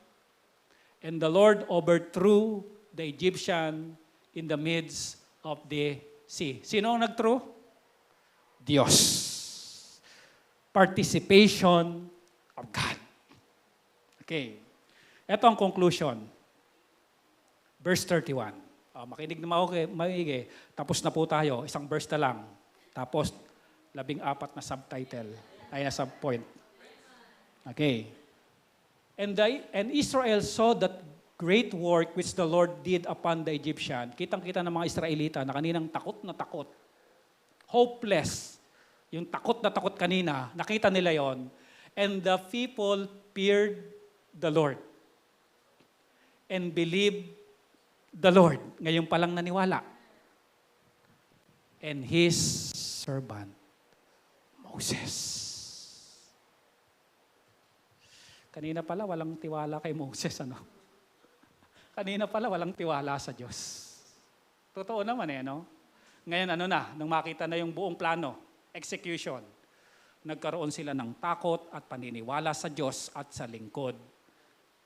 and the Lord overthrew the Egyptian in the midst of the sea. Sino ang nag-throw? Diyos. Participation of God. Okay. Ito ang conclusion. Verse 31. Makinig na maigi. Tapos na po tayo. Isang verse na lang. Tapos, 14 na subtitle. Ay, na subpoint. Okay. And Israel saw that great work which the Lord did upon the Egyptian. Kitang-kita ng mga Israelita na kaninang takot na takot. Hopeless. Yung takot na takot kanina, nakita nila yon. And the people feared the Lord. And believed the Lord. Ngayon pa lang naniwala. And his servant, Moses. Kanina pala walang tiwala kay Moses, ano? Kanina pala walang tiwala sa Diyos. Totoo naman no? Ngayon nung makita na yung buong plano, execution, nagkaroon sila ng takot at paniniwala sa Diyos at sa lingkod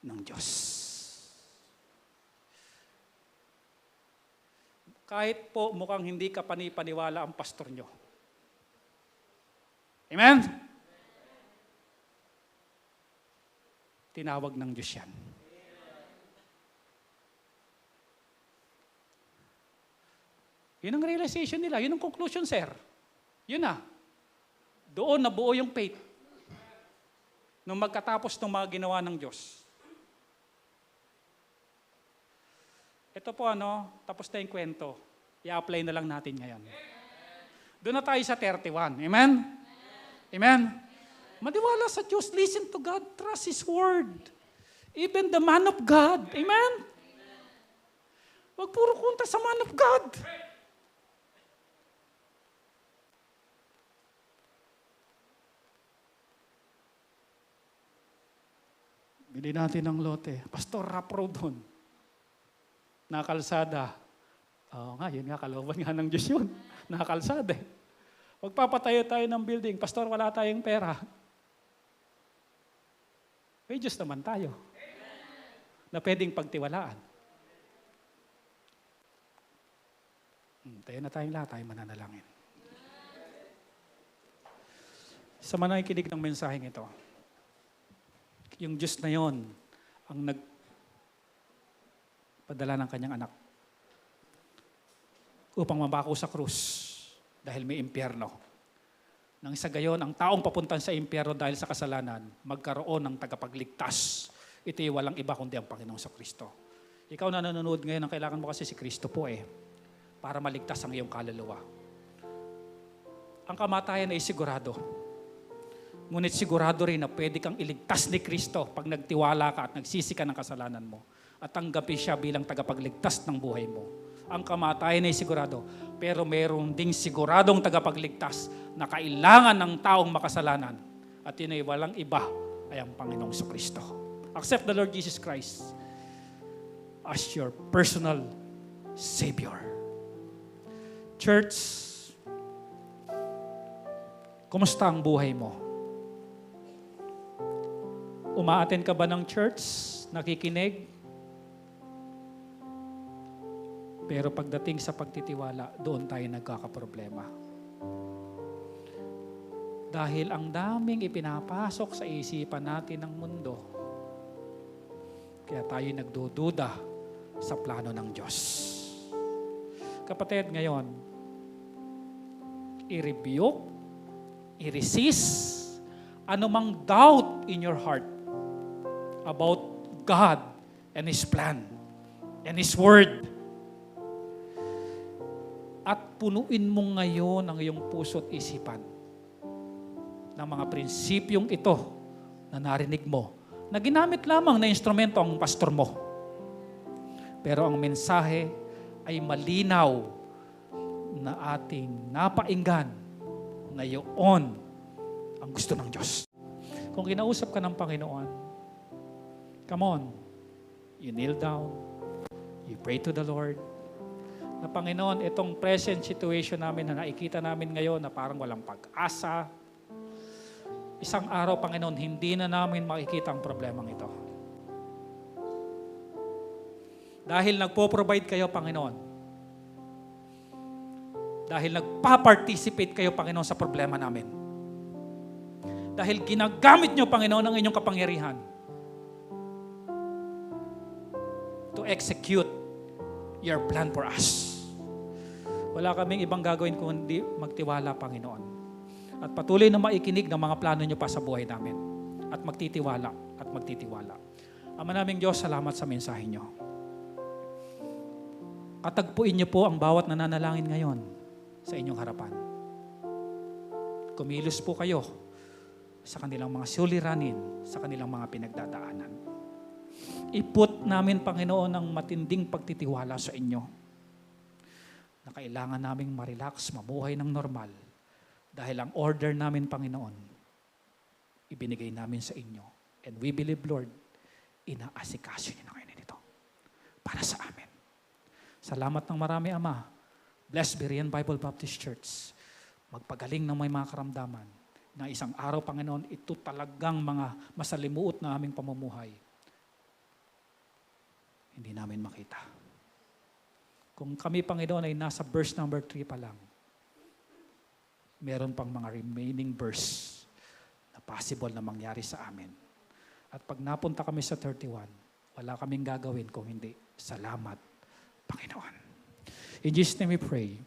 ng Diyos. Kahit po mukhang hindi ka panipaniwala ang pastor nyo. Amen? Tinawag ng Diyos yan. Yun ang realization nila. Yun ang conclusion, sir. Yun na. Doon nabuo yung faith. Nung magkatapos ng mga ginawa ng Diyos. Ito po tapos na yung kwento. I-apply na lang natin ngayon. Doon na tayo sa 31. Amen? Amen? Madiwala sa Diyos. Listen to God. Trust His Word. Even the man of God. Amen? Huwag puro kunta sa man of God. Bili natin ng lote. Pastor, rough road doon. Nakalsada. Oo nga, yun nga, kalooban nga ng Diyos yun. Nakalsada eh. Magpapatayo tayo ng building. Pastor, wala tayong pera. May Diyos naman tayo. Na pwedeng pagtiwalaan. Tayo na tayong lahat, tayo mananalangin. Sa manakikinig ng mensaheng ito, yung Diyos na yon ang nagpadala ng kanyang anak upang mabako sa krus dahil may impyerno. Nang isa gayon, ang taong papuntan sa impyerno dahil sa kasalanan, magkaroon ng tagapagligtas. Ito'y walang iba kundi ang Panginoong sa Kristo. Ikaw na nanonood ngayon, ang kailangan mo kasi si Kristo po para maligtas ang iyong kaluluwa. Ang kamatayan ay sigurado. Ngunit sigurado rin na pwede kang iligtas ni Kristo pag nagtiwala ka at nagsisi ka ng kasalanan mo at tanggapin siya bilang tagapagligtas ng buhay mo. Ang kamatayan ay sigurado, pero mayroon ding siguradong tagapagligtas na kailangan ng taong makasalanan at yun ay walang iba ay ang Panginoong Kristo. Accept the Lord Jesus Christ as your personal Savior. Church, kumusta ang buhay mo? Umaattend ka ba ng church? Nakikinig? Pero pagdating sa pagtitiwala, doon tayo nagkakaproblema. Dahil ang daming ipinapasok sa isipan natin ng mundo, kaya tayo nagdududa sa plano ng Diyos. Kapatid, ngayon, i-rebuke, i-resist, anumang doubt in your heart about God and His plan and His Word. At punuin mo ngayon ang iyong puso at isipan ng mga prinsipyong ito na narinig mo, na ginamit lamang na instrumento ang pastor mo. Pero ang mensahe ay malinaw na ating napainggan na yun ang gusto ng Diyos. Kung kinausap ka ng Panginoon, come on, you kneel down, you pray to the Lord, na Panginoon, itong present situation namin na nakikita namin ngayon na parang walang pag-asa, isang araw, Panginoon, hindi na namin makikita ang problemang ito. Dahil nagpo-provide kayo, Panginoon. Dahil nagpa-participate kayo, Panginoon, sa problema namin. Dahil ginagamit nyo, Panginoon, ang inyong kapangyarihan to execute your plan for us. Wala kaming ibang gagawin kundi magtiwala, Panginoon. At patuloy na maikinig ng mga plano nyo pa sa buhay namin. At magtitiwala at magtitiwala. Ama naming Diyos, salamat sa mensahe nyo. Katagpuin nyo po ang bawat nananalangin ngayon sa inyong harapan. Kumilos po kayo sa kanilang mga suliranin, sa kanilang mga pinagdadaanan. Iput namin, Panginoon, ang matinding pagtitiwala sa inyo na kailangan naming ma-relax, mabuhay ng normal dahil ang order namin, Panginoon, ibinigay namin sa inyo. And we believe, Lord, inaasikaso niyo na kayo nito para sa amin. Salamat ng marami, Ama. Bless Berean Bible Baptist Church. Magpagaling ng may mga karamdaman na isang araw, Panginoon, ito talagang mga masalimuot na aming pamumuhay. Hindi namin makita. Kung kami, Panginoon, ay nasa verse number 3 pa lang, meron pang mga remaining verse na possible na mangyari sa amin. At pag napunta kami sa 31, wala kaming gagawin kung hindi salamat, Panginoon. In Jesus' name we pray.